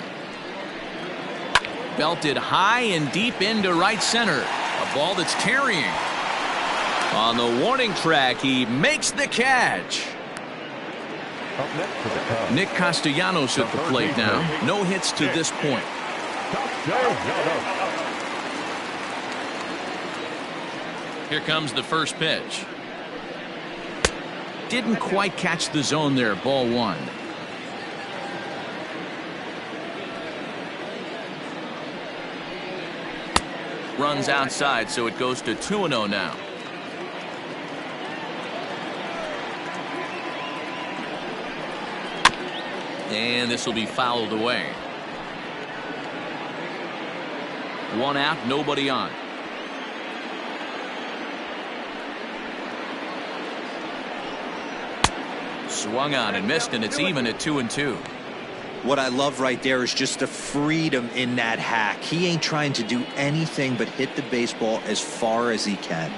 Belted high and deep into right center. A ball that's carrying. On the warning track, he makes the catch. Up next for the Cubs, Nick Castellanos at the plate now. No hits to this point. Here comes the first pitch. Didn't quite catch the zone there. Ball one. Runs outside, so it goes to 2-0 now. And this will be fouled away. One out, nobody on. Swung on and missed, and it's even at 2-2. What I love right there is just the freedom in that hack. He ain't trying to do anything but hit the baseball as far as he can.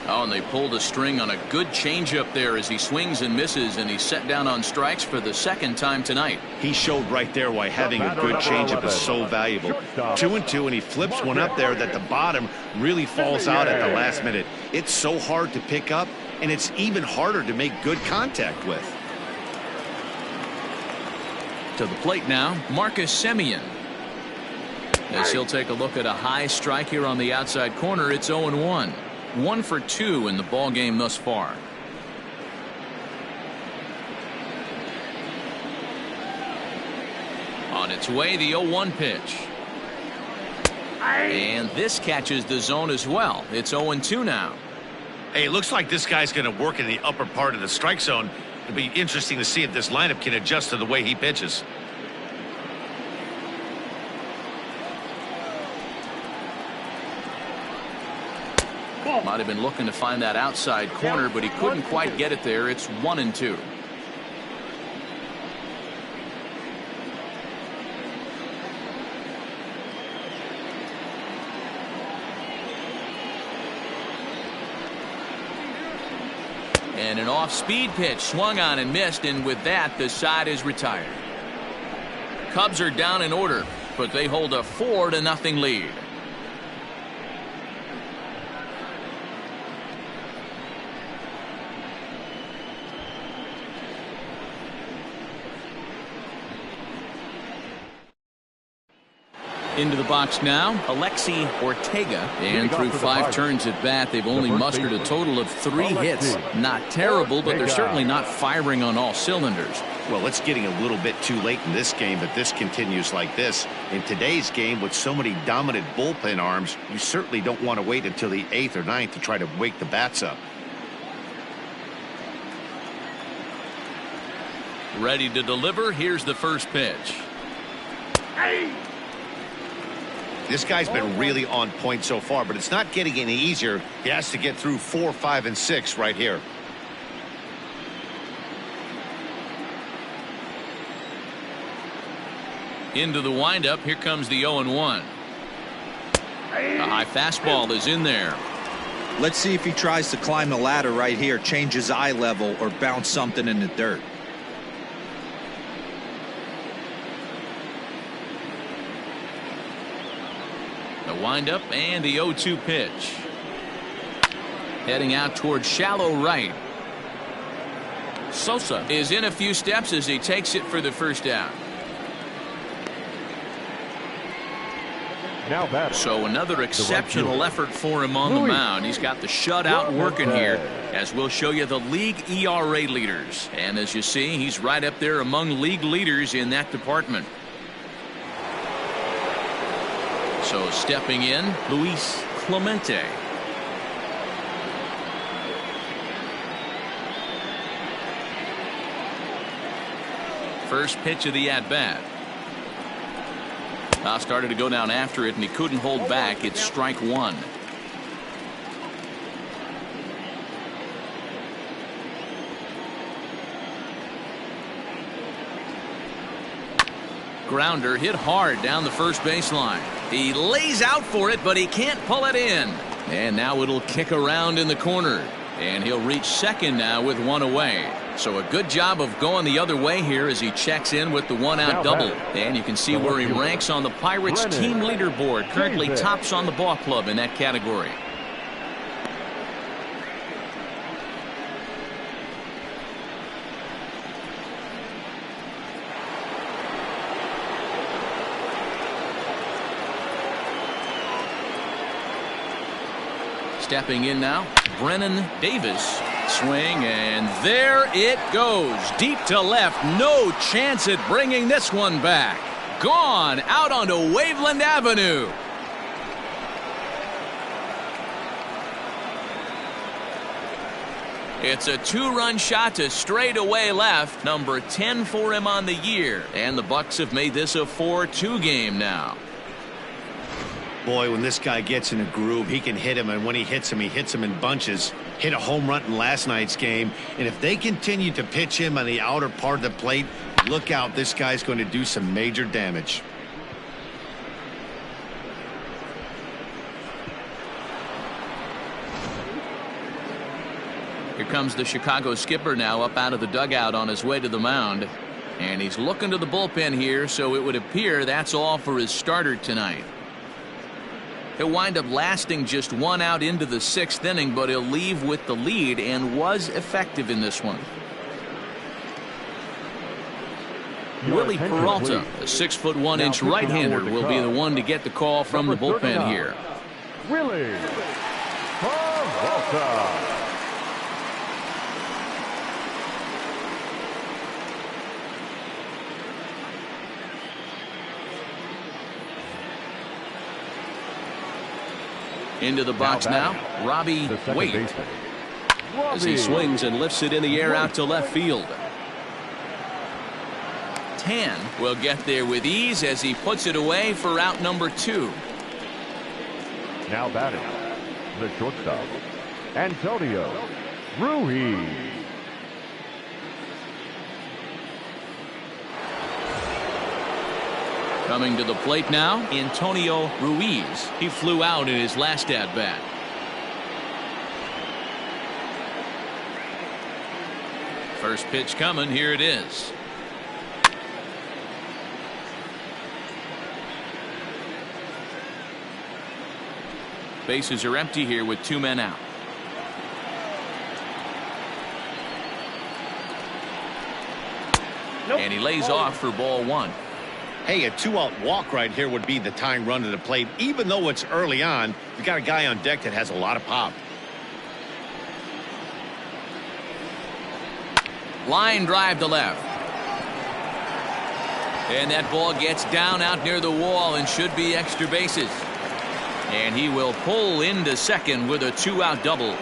Oh, and they pulled a string on a good changeup there as he swings and misses, and he's set down on strikes for the second time tonight. He showed right there why having a good changeup is so valuable. 2-2, and he flips one up there that the bottom really falls out at the last minute. It's so hard to pick up, and it's even harder to make good contact with. To the plate now, Marcus Semien. As he'll take a look at a high strike here on the outside corner, it's 0-1. 1 for 2 in the ball game thus far. On its way, the 0-1 pitch. And this catches the zone as well. It's 0-2 now. Hey, it looks like this guy's going to work in the upper part of the strike zone. It'll be interesting to see if this lineup can adjust to the way he pitches. Might have been looking to find that outside corner, but he couldn't quite get it there. It's 1-2. And an off-speed pitch swung on and missed, and with that, the side is retired. Cubs are down in order, but they hold a 4-0 lead. Into the box now, Alexi Ortega, and through 5 turns at bat, they've only mustered a total of 3 hits. Not terrible, but they're certainly not firing on all cylinders. Well, it's getting a little bit too late in this game, but this continues like this. In today's game, with so many dominant bullpen arms, you certainly don't want to wait until the 8th or 9th to try to wake the bats up. Ready to deliver. Here's the first pitch. This guy's been really on point so far, but it's not getting any easier. He has to get through 4, 5, and 6 right here. Into the windup. Here comes the 0-1. A high fastball is in there. Let's see if he tries to climb the ladder right here, change his eye level, or bounce something in the dirt. The windup and the 0-2 pitch. Heading out towards shallow right. Sosa is in a few steps as he takes it for the first down. Now batting. So another exceptional effort for him on the mound. He's got the shutout working here, as we'll show you the league ERA leaders. And as you see, he's right up there among league leaders in that department. So stepping in, Luis Clemente. First pitch of the at-bat. Started to go down after it, and he couldn't hold back. It's strike one. Grounder hit hard down the first baseline. He lays out for it, but he can't pull it in. And now it'll kick around in the corner. And he'll reach second now with one away. So a good job of going the other way here as he checks in with the one-out double. And you can see where he ranks on the Pirates team leaderboard. Currently tops on the ball club in that category. Stepping in now, Brennan Davis. Swing, and there it goes. Deep to left. No chance at bringing this one back. Gone out onto Waveland Avenue. It's a two-run shot to straightaway left. Number 10 for him on the year. And the Bucks have made this a 4-2 game now. Boy, when this guy gets in a groove, he can hit him, and when he hits him in bunches. Hit a home run in last night's game, and if they continue to pitch him on the outer part of the plate, look out, this guy's going to do some major damage. Here comes the Chicago skipper now up out of the dugout on his way to the mound, and he's looking to the bullpen here, so it would appear that's all for his starter tonight. He'll wind up lasting just one out into the sixth inning, but he'll leave with the lead and was effective in this one. Willie Peralta, a 6'1" right-hander, will be the one to get the call from the bullpen here. Willie Peralta. Into the box now, Robbie Wade. As he swings and lifts it in the air out to left field. Tan will get there with ease as he puts it away for out number 2. Now batting, the shortstop, Antonio Ruiz. Coming to the plate now, Antonio Ruiz. He flew out in his last at-bat. First pitch coming, here it is. Bases are empty here with 2 men out. And he lays off for ball 1. Hey, a 2-out walk right here would be the tying run to the plate. Even though it's early on, you got a guy on deck that has a lot of pop. Line drive to left. And that ball gets down out near the wall and should be extra bases. And he will pull into second with a 2-out double.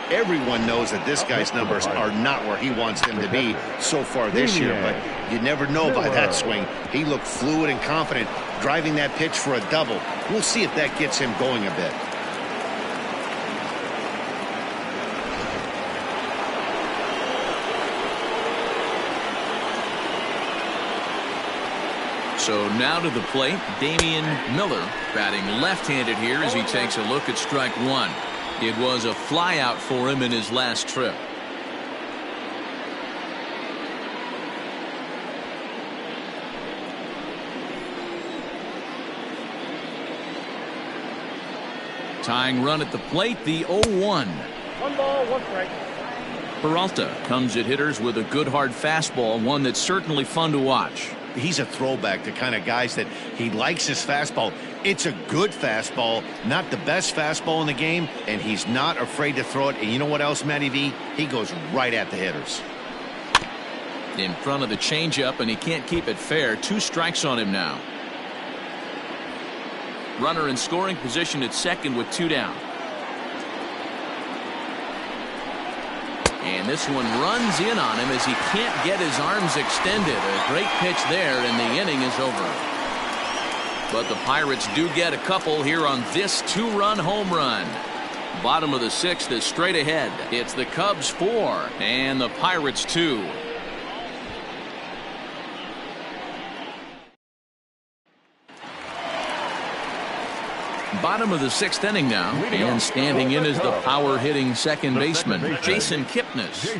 Everyone knows that this guy's numbers are not where he wants them to be so far this year, but you never know by that swing. He looked fluid and confident driving that pitch for a double. We'll see if that gets him going a bit. So now to the plate, Damian Miller batting left-handed here as he takes a look at strike 1. It was a flyout for him in his last trip. Tying run at the plate, the 0-1. 1 ball, 1 strike. Peralta comes at hitters with a good hard fastball, one that's certainly fun to watch. He's a throwback to kind of guys that he likes his fastball. It's a good fastball, not the best fastball in the game, and he's not afraid to throw it. And you know what else, Matty V? He goes right at the hitters. In front of the changeup, and he can't keep it fair. 2 strikes on him now. Runner in scoring position at second with 2 down. And this one runs in on him as he can't get his arms extended. A great pitch there, and the inning is over. But the Pirates do get a couple here on this 2-run home run. Bottom of the 6th is straight ahead. It's the Cubs 4 and the Pirates 2. Bottom of the 6th inning now, and standing in is the power-hitting second baseman, Jason Kipnis.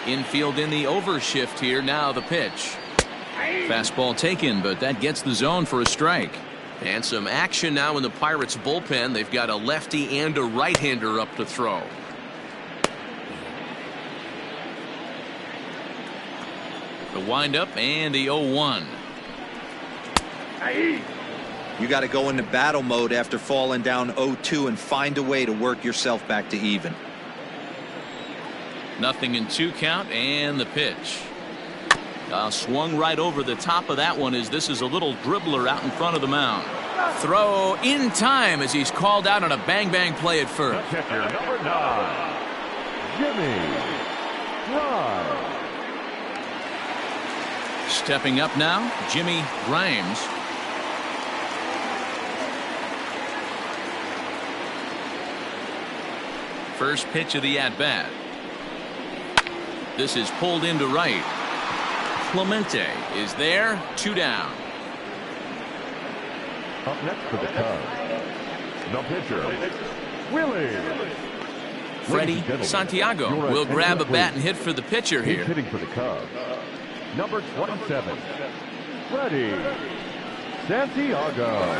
Infield in the overshift here. Now the pitch. Fastball taken, but that gets the zone for a strike. And some action now in the Pirates bullpen. They've got a lefty and a right-hander up to throw. The windup and the 0-1. You got to go into battle mode after falling down 0-2 and find a way to work yourself back to even. Nothing in 2 count, and the pitch. Swung right over the top of that one as this is a little dribbler out in front of the mound. Throw in time as he's called out on a bang-bang play at first. Catcher number 9, Jimmy Grimes. Stepping up now, Jimmy Grimes. First pitch of the at-bat. This is pulled into right. Clemente is there, 2 down. Up next for the Cubs, the pitcher, Willie. Freddie Santiago will grab a bat and hit for the pitcher here. Hitting for the Cubs, number 27, Freddie Santiago.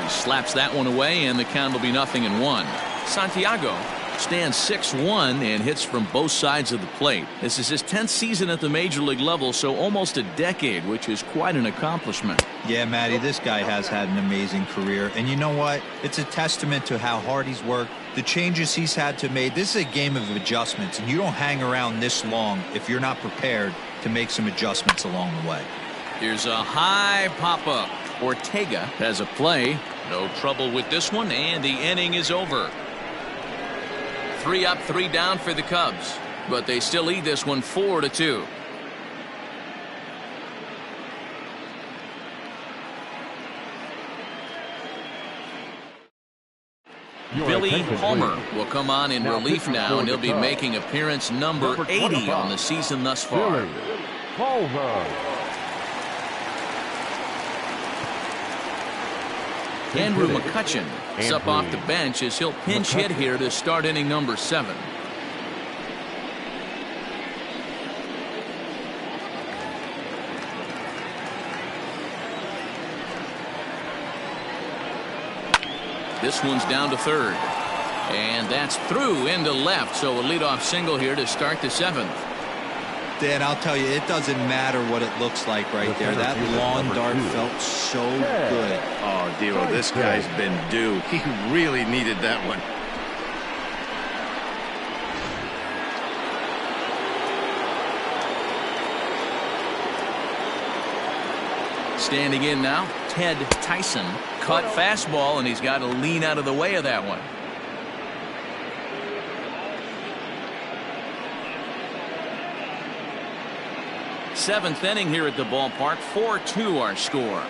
He slaps that one away, and the count will be 0-1. Santiago stands 6'1" and hits from both sides of the plate. This is his 10th season at the major league level, so almost a decade, which is quite an accomplishment. Yeah, Matty, this guy has had an amazing career, and you know what? It's a testament to how hard he's worked, the changes he's had to make. This is a game of adjustments, and you don't hang around this long if you're not prepared to make some adjustments along the way. Here's a high pop-up. Ortega has a play. No trouble with this one, and the inning is over. 3 up, 3 down for the Cubs, but they still lead this one 4-2. Billy Palmer will come on in relief now, and he'll be making appearance number 80 on the season thus far. Billy Palmer. Andrew McCutchen is up off the bench as he'll pinch hit here to start inning number 7. This one's down to third, and that's through into left, so a leadoff single here to start the 7th. Dan, I'll tell you, it doesn't matter what it looks like right there. That lawn dart felt so good. Oh, Dero, this guy's been due. He really needed that one. Standing in now, Ted Tyson. Cut fastball, and he's got to lean out of the way of that one. Seventh inning here at the ballpark. 4-2 our score.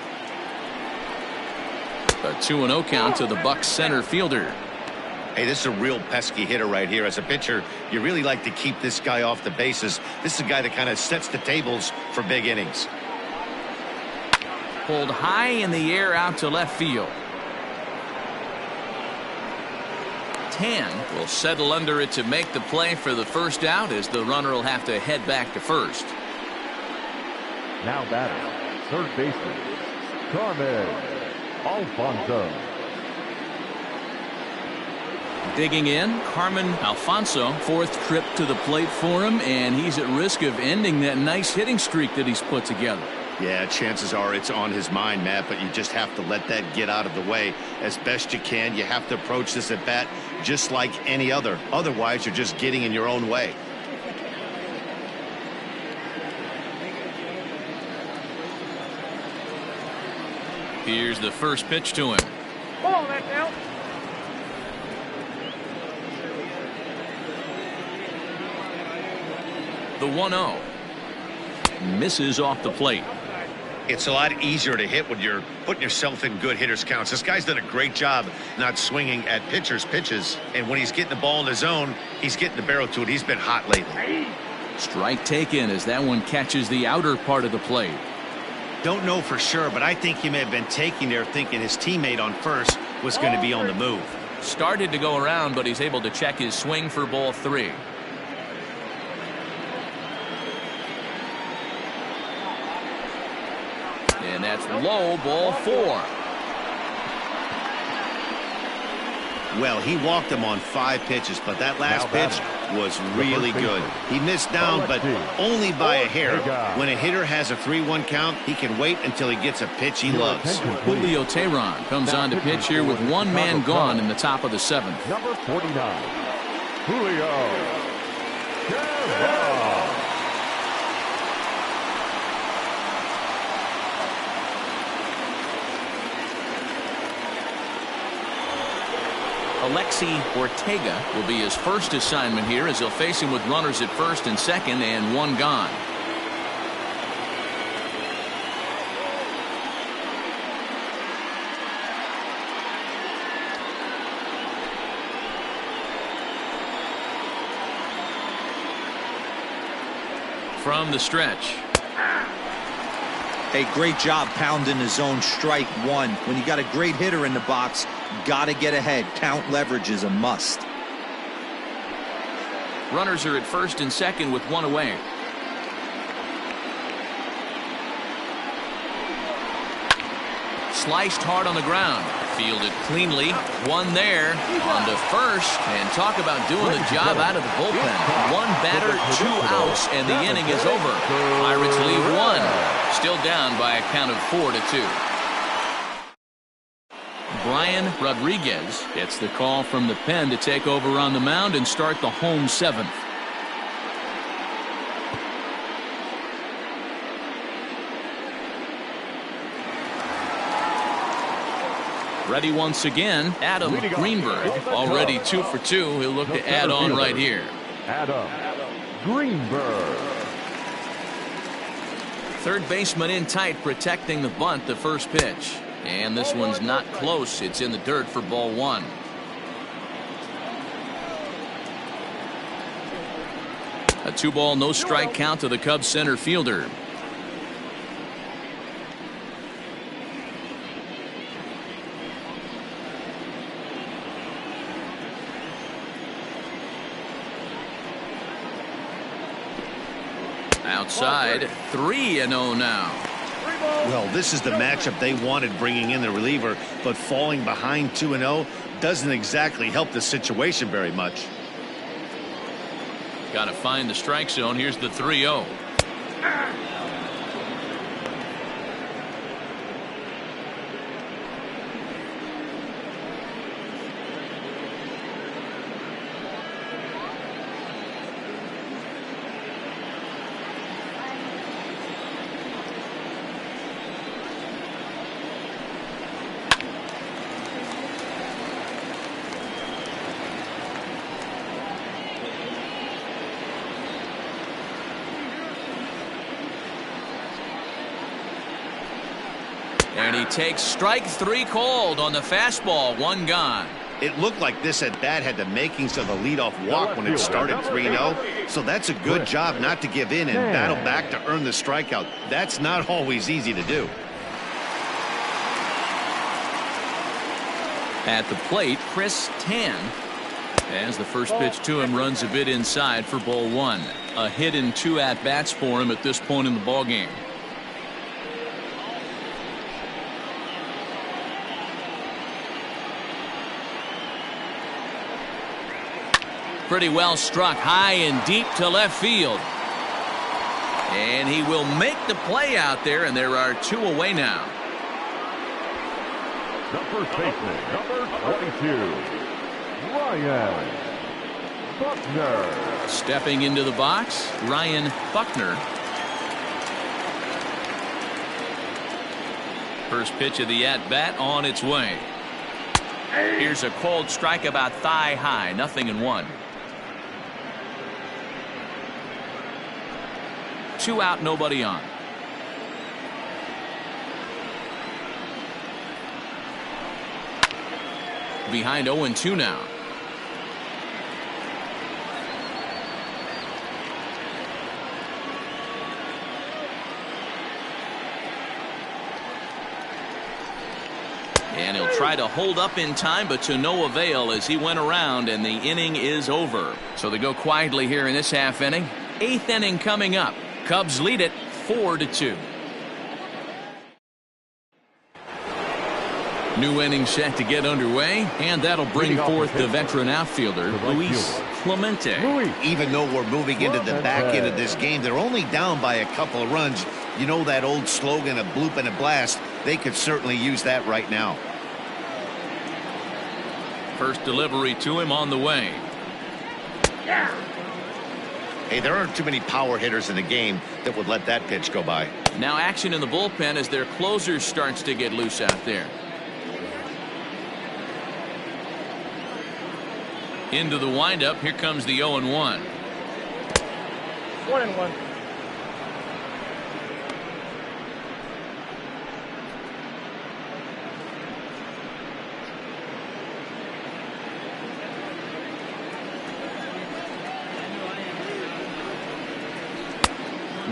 A 2-0 count to the Bucs center fielder. Hey, this is a real pesky hitter right here. As a pitcher, you really like to keep this guy off the bases. This is a guy that kind of sets the tables for big innings. Pulled high in the air out to left field. Tan will settle under it to make the play for the first out, as the runner will have to head back to first. Now batting, third baseman, Carmen Alfonso. Digging in, Carmen Alfonso, fourth trip to the plate for him, and he's at risk of ending that nice hitting streak that he's put together. Yeah, chances are it's on his mind, Matt, but you just have to let that get out of the way as best you can. You have to approach this at bat just like any other. Otherwise, you're just getting in your own way. Here's the first pitch to him. Ball that now. The 1-0. Misses off the plate. It's a lot easier to hit when you're putting yourself in good hitters counts. This guy's done a great job not swinging at pitchers' pitches, and when he's getting the ball in the zone, he's getting the barrel to it. He's been hot lately. Strike taken as that one catches the outer part of the plate. Don't know for sure, but I think he may have been taking there thinking his teammate on first was going to be on the move. Started to go around, but he's able to check his swing for ball 3. And that's low, ball 4. Well, he walked him on 5 pitches, but that last pitch was really good. He missed down, but only by a hair. When a hitter has a 3-1 count, he can wait until he gets a pitch he loves. Julio Teheran comes on to pitch here with one man gone in the top of the 7th. Number 49, Julio Teheran. Alexi Ortega will be his first assignment here, as he'll face him with runners at first and second and one gone. From the stretch. Hey, great job pounding his zone. Strike 1. When you got a great hitter in the box, gotta get ahead. Count leverage is a must. Runners are at first and second with one away. Sliced hard on the ground. Fielded cleanly. One there. On to first. And talk about doing the job out of the bullpen. One batter, 2 outs, and the inning is over. Pirates lead 1. Still down by a count of 4-2. Brian Rodriguez gets the call from the pen to take over on the mound and start the home 7th. Ready once again, Adam Greenberg. Already 2 for 2. He'll look to add on right here. Adam Greenberg. Third baseman in tight, protecting the bunt, the first pitch. And this one's not close. It's in the dirt for ball 1. A 2-ball, no strike count to the Cubs center fielder. Outside, 3-0 now. Well, this is the matchup they wanted, bringing in the reliever, but falling behind 2-0 doesn't exactly help the situation very much. Got to find the strike zone. Here's the 3-0. And he takes strike 3 called on the fastball. 1 gone. It looked like this at bat had the makings of a leadoff walk when it started 3-0. So that's a good job not to give in and battle back to earn the strikeout. That's not always easy to do. At the plate, Chris Tan. As the first pitch to him runs a bit inside for ball one. A hit and 2 at-bats for him at this point in the ballgame. Pretty well struck high and deep to left field. And he will make the play out there, and there are 2 away now. The first baseman, number 22, Ryan Buckner. Stepping into the box, Ryan Buckner. First pitch of the at-bat on its way. Here's a cold strike about thigh high, 0-1. 2 out, nobody on. Behind 0-2 now. And he'll try to hold up in time, but to no avail as he went around, and the inning is over. So they go quietly here in this half inning. 8th inning coming up. Cubs lead it 4-2. New inning set to get underway, and that'll bring forth the veteran outfielder, Luis Clemente. Even though we're moving into the back end of this game, they're only down by a couple of runs. You know that old slogan, a bloop and a blast. They could certainly use that right now. First delivery to him on the way. Hey, there aren't too many power hitters in the game that would let that pitch go by. Now action in the bullpen as their closer starts to get loose out there. Into the windup. Here comes the 0-1. 1-1.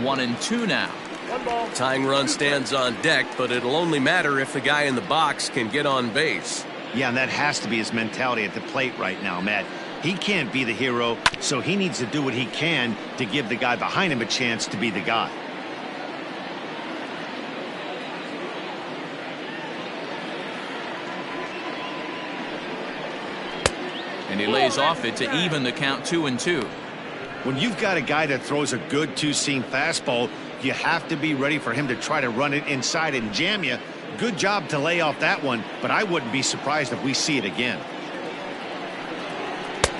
One and 2 now. 1 ball. Tying run stands on deck, but it'll only matter if the guy in the box can get on base. Yeah, and that has to be his mentality at the plate right now, Matt. He can't be the hero, so he needs to do what he can to give the guy behind him a chance to be the guy. And he lays off it to even the count 2-2. When you've got a guy that throws a good two-seam fastball, you have to be ready for him to try to run it inside and jam you. Good job to lay off that one, but I wouldn't be surprised if we see it again.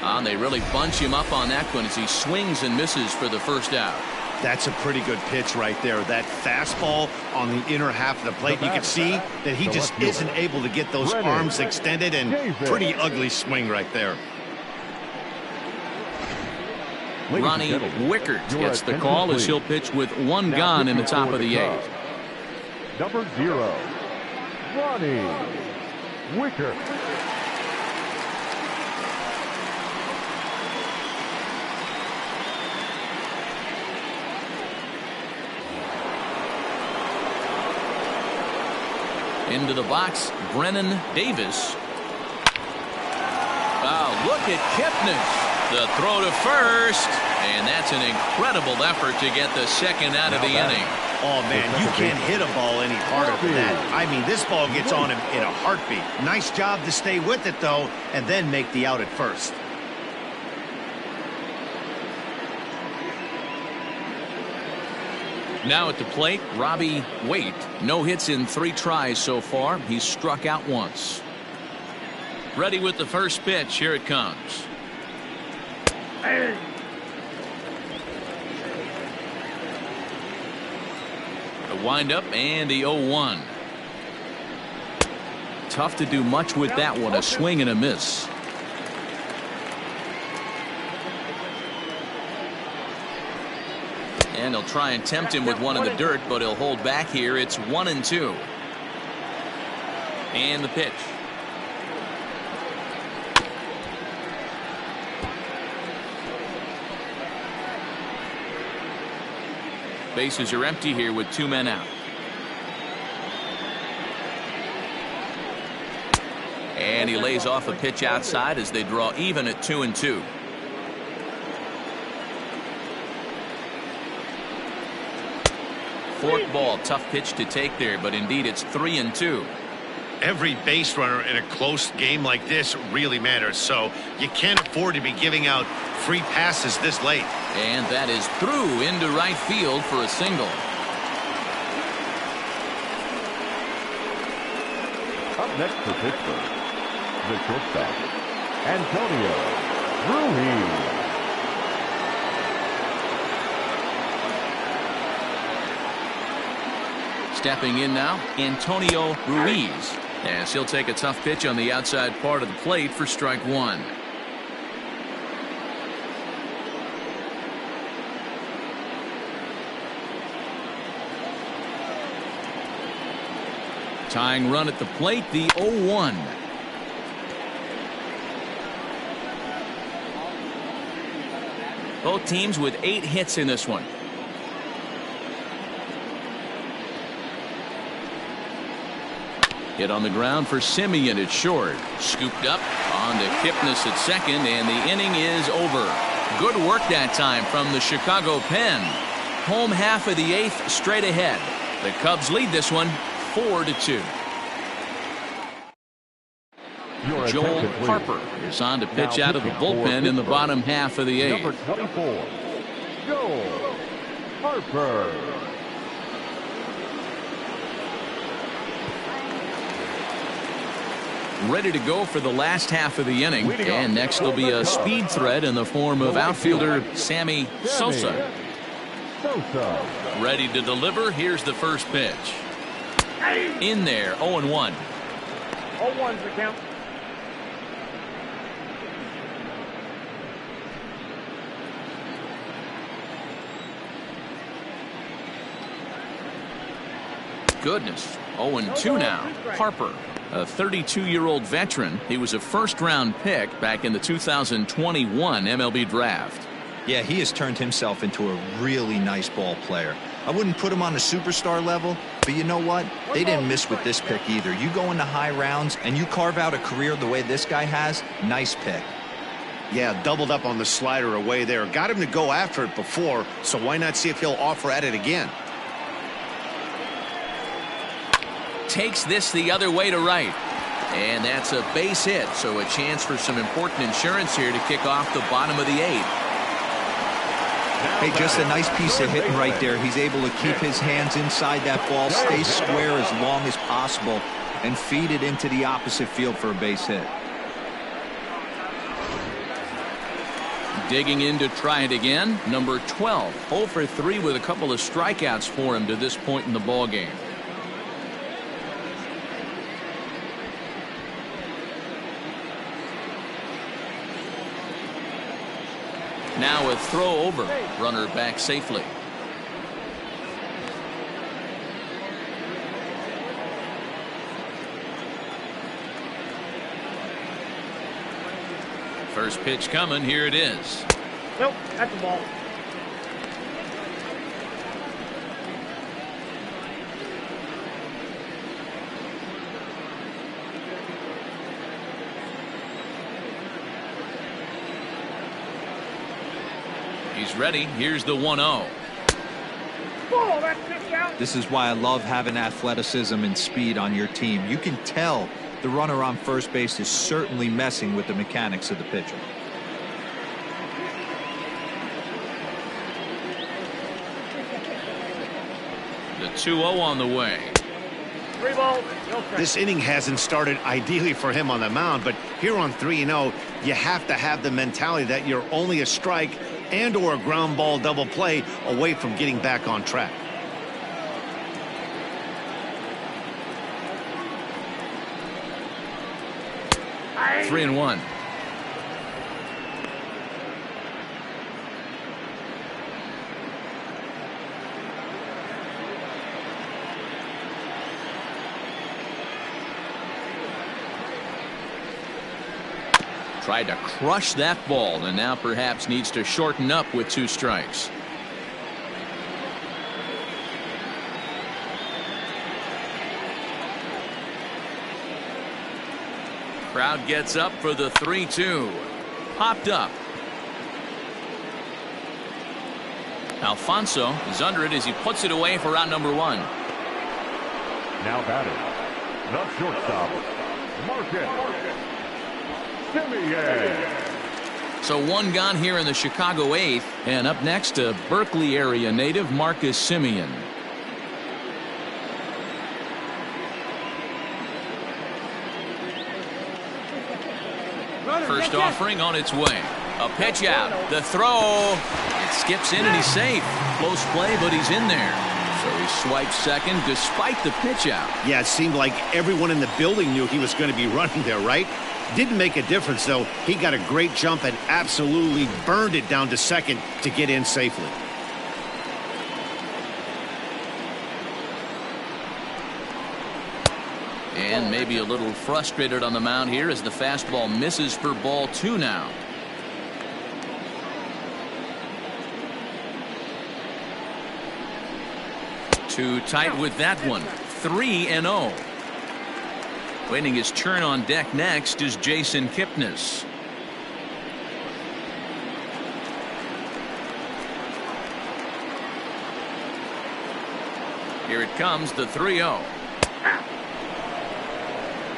And they really bunch him up on that one as he swings and misses for the first out. That's a pretty good pitch right there. That fastball on the inner half of the plate. You can see that he just isn't able to get those arms extended, and pretty ugly swing right there. Ronnie Wickert gets the call as he'll pitch with 1 gone in the top of the 8th. Number 0, Ronnie Wickert. Into the box, Brennan Davis. Wow, look at Kipnis. The throw to first, and that's an incredible effort to get the second out of the inning. Oh, man, you can't hit a ball any harder than that. I mean, this ball gets on him in a heartbeat. Nice job to stay with it, though, and then make the out at first. Now at the plate, Robbie Waite. No hits in 3 tries so far. He's struck out once. Ready with the first pitch. Here it comes. The windup and the 0-1. Tough to do much with that one. A swing and a miss. And he'll try and tempt him with one in the dirt, but he'll hold back here. It's 1-2. And the pitch. Bases are empty here with 2 men out. And he lays off a pitch outside as they draw even at 2-2. Fork ball, tough pitch to take there, but indeed it's 3-2. Every base runner in a close game like this really matters, so you can't afford to be giving out free passes this late. And that is through into right field for a single. Up next for Pittsburgh, the shortstop, Antonio Ruiz. Stepping in now, Antonio Ruiz, as he'll take a tough pitch on the outside part of the plate for strike one. Tying run at the plate, the 0-1. Both teams with 8 hits in this one. Hit on the ground for Simeon at short. Scooped up on to Kipnis at second, and the inning is over. Good work that time from the Chicago Pen. Home half of the 8th straight ahead. The Cubs lead this one 4-2. Joel Harper is on to pitch out of the bullpen in the bottom half of the 8th. Number 24, Joel Harper. Ready to go for the last half of the inning. And next will be a speed threat in the form of outfielder Sammy Sosa. Ready to deliver. Here's the first pitch. In there, 0-1. 0-1's the count. Goodness, 0-2 now. Harper, a 32-year-old veteran. He was a first-round pick back in the 2021 MLB draft. Yeah, he has turned himself into a really nice ball player. I wouldn't put him on a superstar level, but you know what? They didn't miss with this pick either. You go into high rounds and you carve out a career the way this guy has, nice pick. Yeah, doubled up on the slider away there. Got him to go after it before, so why not see if he'll offer at it again? Takes this the other way to right. And that's a base hit, so a chance for some important insurance here to kick off the bottom of the 8th. Hey, just a nice piece of hitting right there. He's able to keep his hands inside that ball, stay square as long as possible, and feed it into the opposite field for a base hit. Digging in to try it again, number 12. 0 for 3 with a couple of strikeouts for him to this point in the ballgame. Now a throw over. Runner back safely. First pitch coming. Here it is. Nope, that's the ball. He's ready. Here's the 1-0. Oh, that's pitch out. This is why I love having athleticism and speed on your team. You can tell the runner on first base is certainly messing with the mechanics of the pitcher. The 2-0 on the way. 3 balls, no strikes. This inning hasn't started ideally for him on the mound, but here on 3-0, you have to have the mentality that you're only a strike and or a ground ball double play away from getting back on track. Hey. 3-1. Tried to crush that ball and now perhaps needs to shorten up with 2 strikes. Crowd gets up for the 3-2. Popped up. Alfonso is under it as he puts it away for out number 1. Now batting, the shortstop, Marcus Semien. So 1 gone here in the Chicago 8th, and up next a Berkeley area native, Marcus Semien. First offering on its way. A pitch out. The throw. It skips in and he's safe. Close play, but he's in there. So he swipes second despite the pitch out. Yeah, it seemed like everyone in the building knew he was going to be running there, right? Didn't make a difference, though. He got a great jump and absolutely burned it down to second to get in safely. And maybe a little frustrated on the mound here as the fastball misses for ball 2 now. Too tight with that one. 3-0. Waiting his turn on deck next is Jason Kipnis. Here it comes, the 3-0.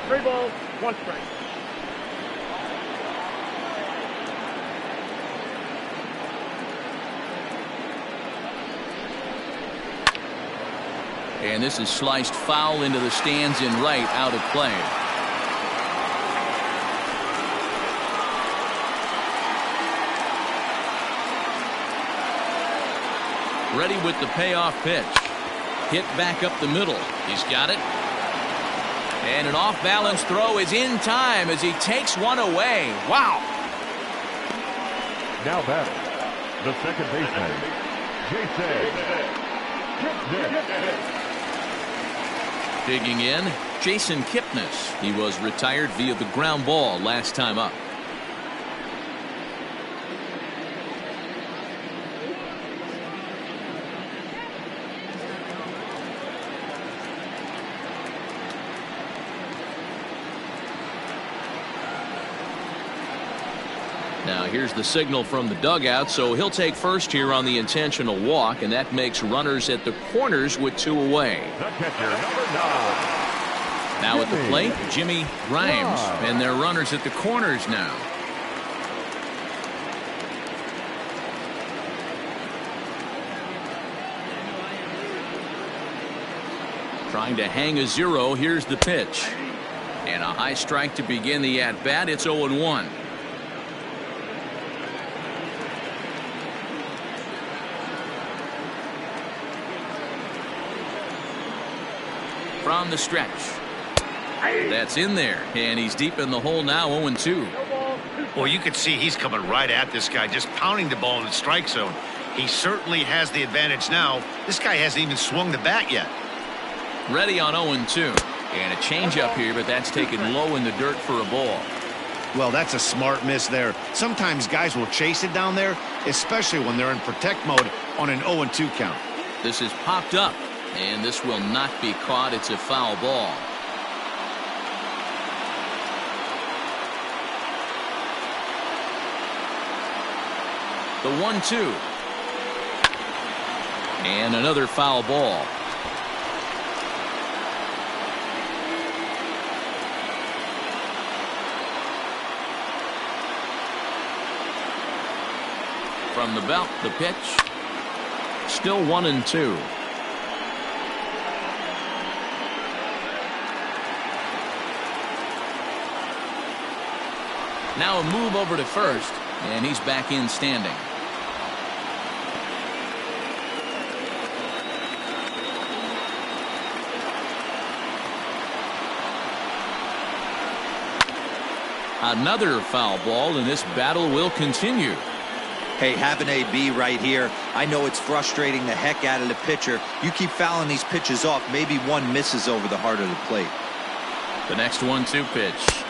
3 balls, 1 strike. And this is sliced foul into the stands in right, out of play. Ready with the payoff pitch. Hit back up the middle. He's got it. And an off-balance throw is in time as he takes one away. Wow. Now batting, the second baseman, Jason Kipnis. Digging in, Jason Kipnis. He was retired via the ground ball last time up. Now here's the signal from the dugout, so he'll take first here on the intentional walk, and that makes runners at the corners with 2 away. The catcher, number 9. Now at the plate, Jimmy Grimes, and they're runners at the corners now. Trying to hang a 0, here's the pitch. And a high strike to begin the at-bat. It's 0-1. From the stretch. That's in there, and he's deep in the hole now, 0-2. Well, you can see he's coming right at this guy, just pounding the ball in the strike zone. He certainly has the advantage now. This guy hasn't even swung the bat yet. Ready on 0-2. And a changeup here, but that's taken low in the dirt for a ball. Well, that's a smart miss there. Sometimes guys will chase it down there, especially when they're in protect mode on an 0-2 count. This is popped up, and this will not be caught. It's a foul ball. The 1-2. And another foul ball. From the belt, the pitch. Still 1-2. Now a move over to first, and he's back in standing. Another foul ball, and this battle will continue. Hey, have an AB right here. I know it's frustrating the heck out of the pitcher. You keep fouling these pitches off, maybe one misses over the heart of the plate. The next 1-2 pitch.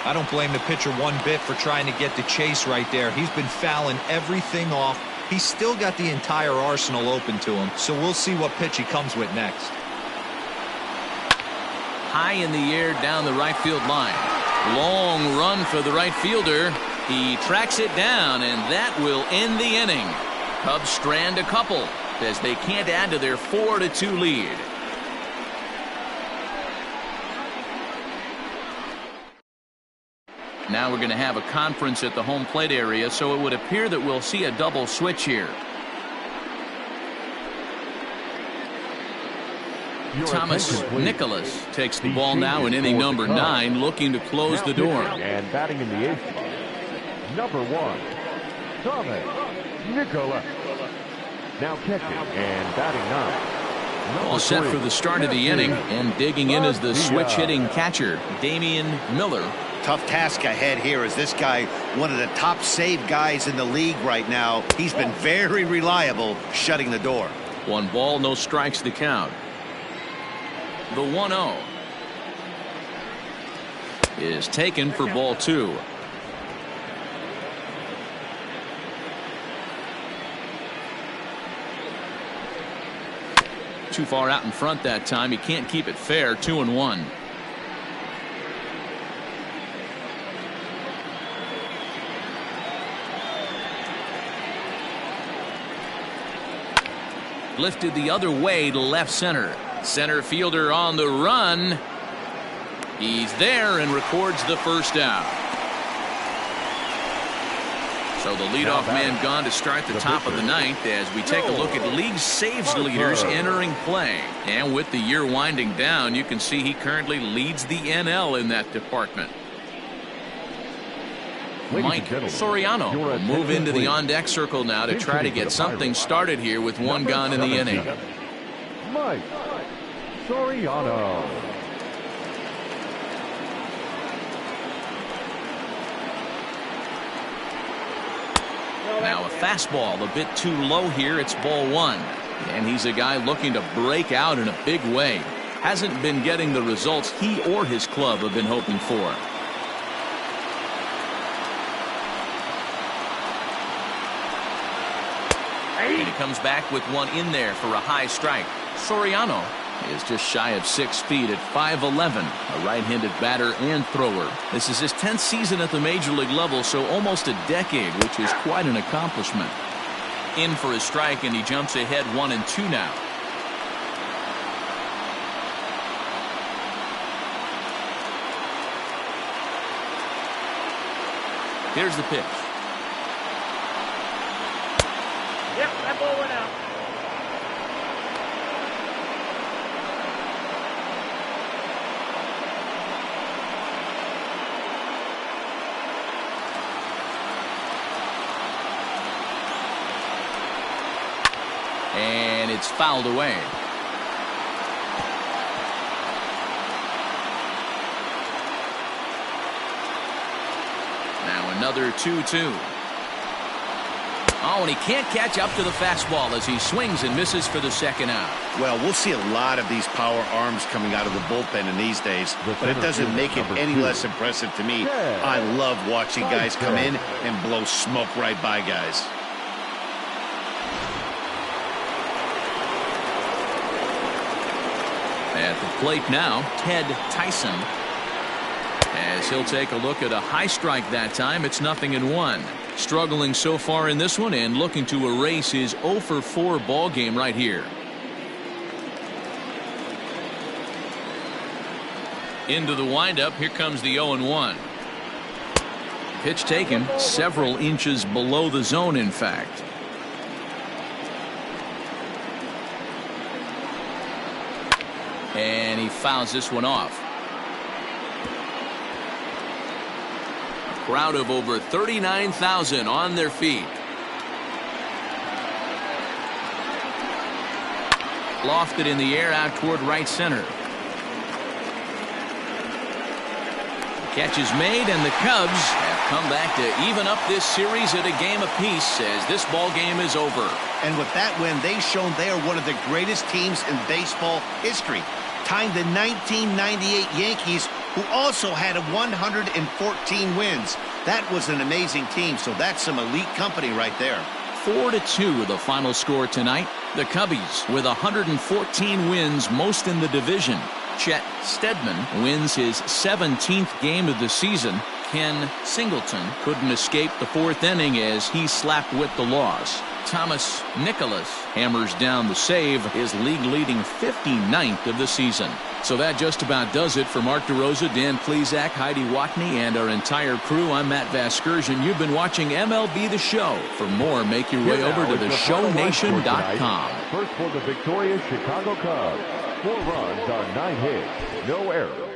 I don't blame the pitcher one bit for trying to get the chase right there. He's been fouling everything off. He's still got the entire arsenal open to him, so we'll see what pitch he comes with next. high in the air down the right field line. Long run for the right fielder. He tracks it down, and that will end the inning. Cubs strand a couple as they can't add to their 4-2 lead. Now we're going to have a conference at the home plate area, so it would appear that we'll see a double switch here. Thomas Nicholas takes the ball now in inning number 9, looking to close the door. And batting in the 8th spot, number 1, Thomas Nicholas. Now catching and batting 9. All set for the start of the inning, and digging in is the switch-hitting catcher, Damian Miller. Tough task ahead here as this guy, one of the top save guys in the league right now. He's been very reliable shutting the door. 1 ball, no strikes the count. The 1-0 is taken for ball 2. Too far out in front that time. He can't keep it fair. 2-1. Lifted the other way to left center. Center fielder on the run. He's there and records the first out. So the leadoff man gone to start the top of the 9th as we take a look at league saves leaders entering play. And with the year winding down, you can see he currently leads the NL in that department. Mike Soriano will move into the on-deck circle now to try to get something started here with 1 gone in the inning. Mike Soriano. Now a fastball a bit too low here. It's ball 1. And he's a guy looking to break out in a big way. Hasn't been getting the results he or his club have been hoping for. And he comes back with 1 in there for a high strike. Soriano is just shy of 6 feet at 5'11", a right-handed batter and thrower. This is his 10th season at the major league level, so almost a decade, which is quite an accomplishment. In for a strike, and he jumps ahead 1-2 now. Here's the pitch. Yep, that ball went out. And it's fouled away. Now another 2-2. Oh, and he can't catch up to the fastball as he swings and misses for the second out. Well, we'll see a lot of these power arms coming out of the bullpen in these days, but it doesn't make it any less impressive to me. I love watching guys come in and blow smoke right by guys. At the plate now, Ted Tyson. As he'll take a look at a high strike that time. It's 0-1. Struggling so far in this one and looking to erase his 0-for-4 ball game right here. Into the windup. Here comes the 0-1. Pitch taken several inches below the zone, in fact. And he fouls this one off. A crowd of over 39,000 on their feet. Lofted in the air out toward right center. The catch is made, and the Cubs have come back to even up this series at a game apiece as this ball game is over. And with that win, they've shown they are one of the greatest teams in baseball history, tying the 1998 Yankees, who also had 114 wins. That was an amazing team, so that's some elite company right there. 4-2 the final score tonight. The Cubbies with 114 wins, most in the division. Chet Steadman wins his 17th game of the season. Ken Singleton couldn't escape the 4th inning as he slapped with the loss. Thomas Nicholas hammers down the save, his league-leading 59th of the season. So that just about does it for Mark DeRosa, Dan Plesac, Heidi Watney, and our entire crew. I'm Matt Vasgersian. You've been watching MLB The Show. For more, make your way over to theshownation.com. First for the victorious Chicago Cubs. 4 runs on 9 hits, no errors.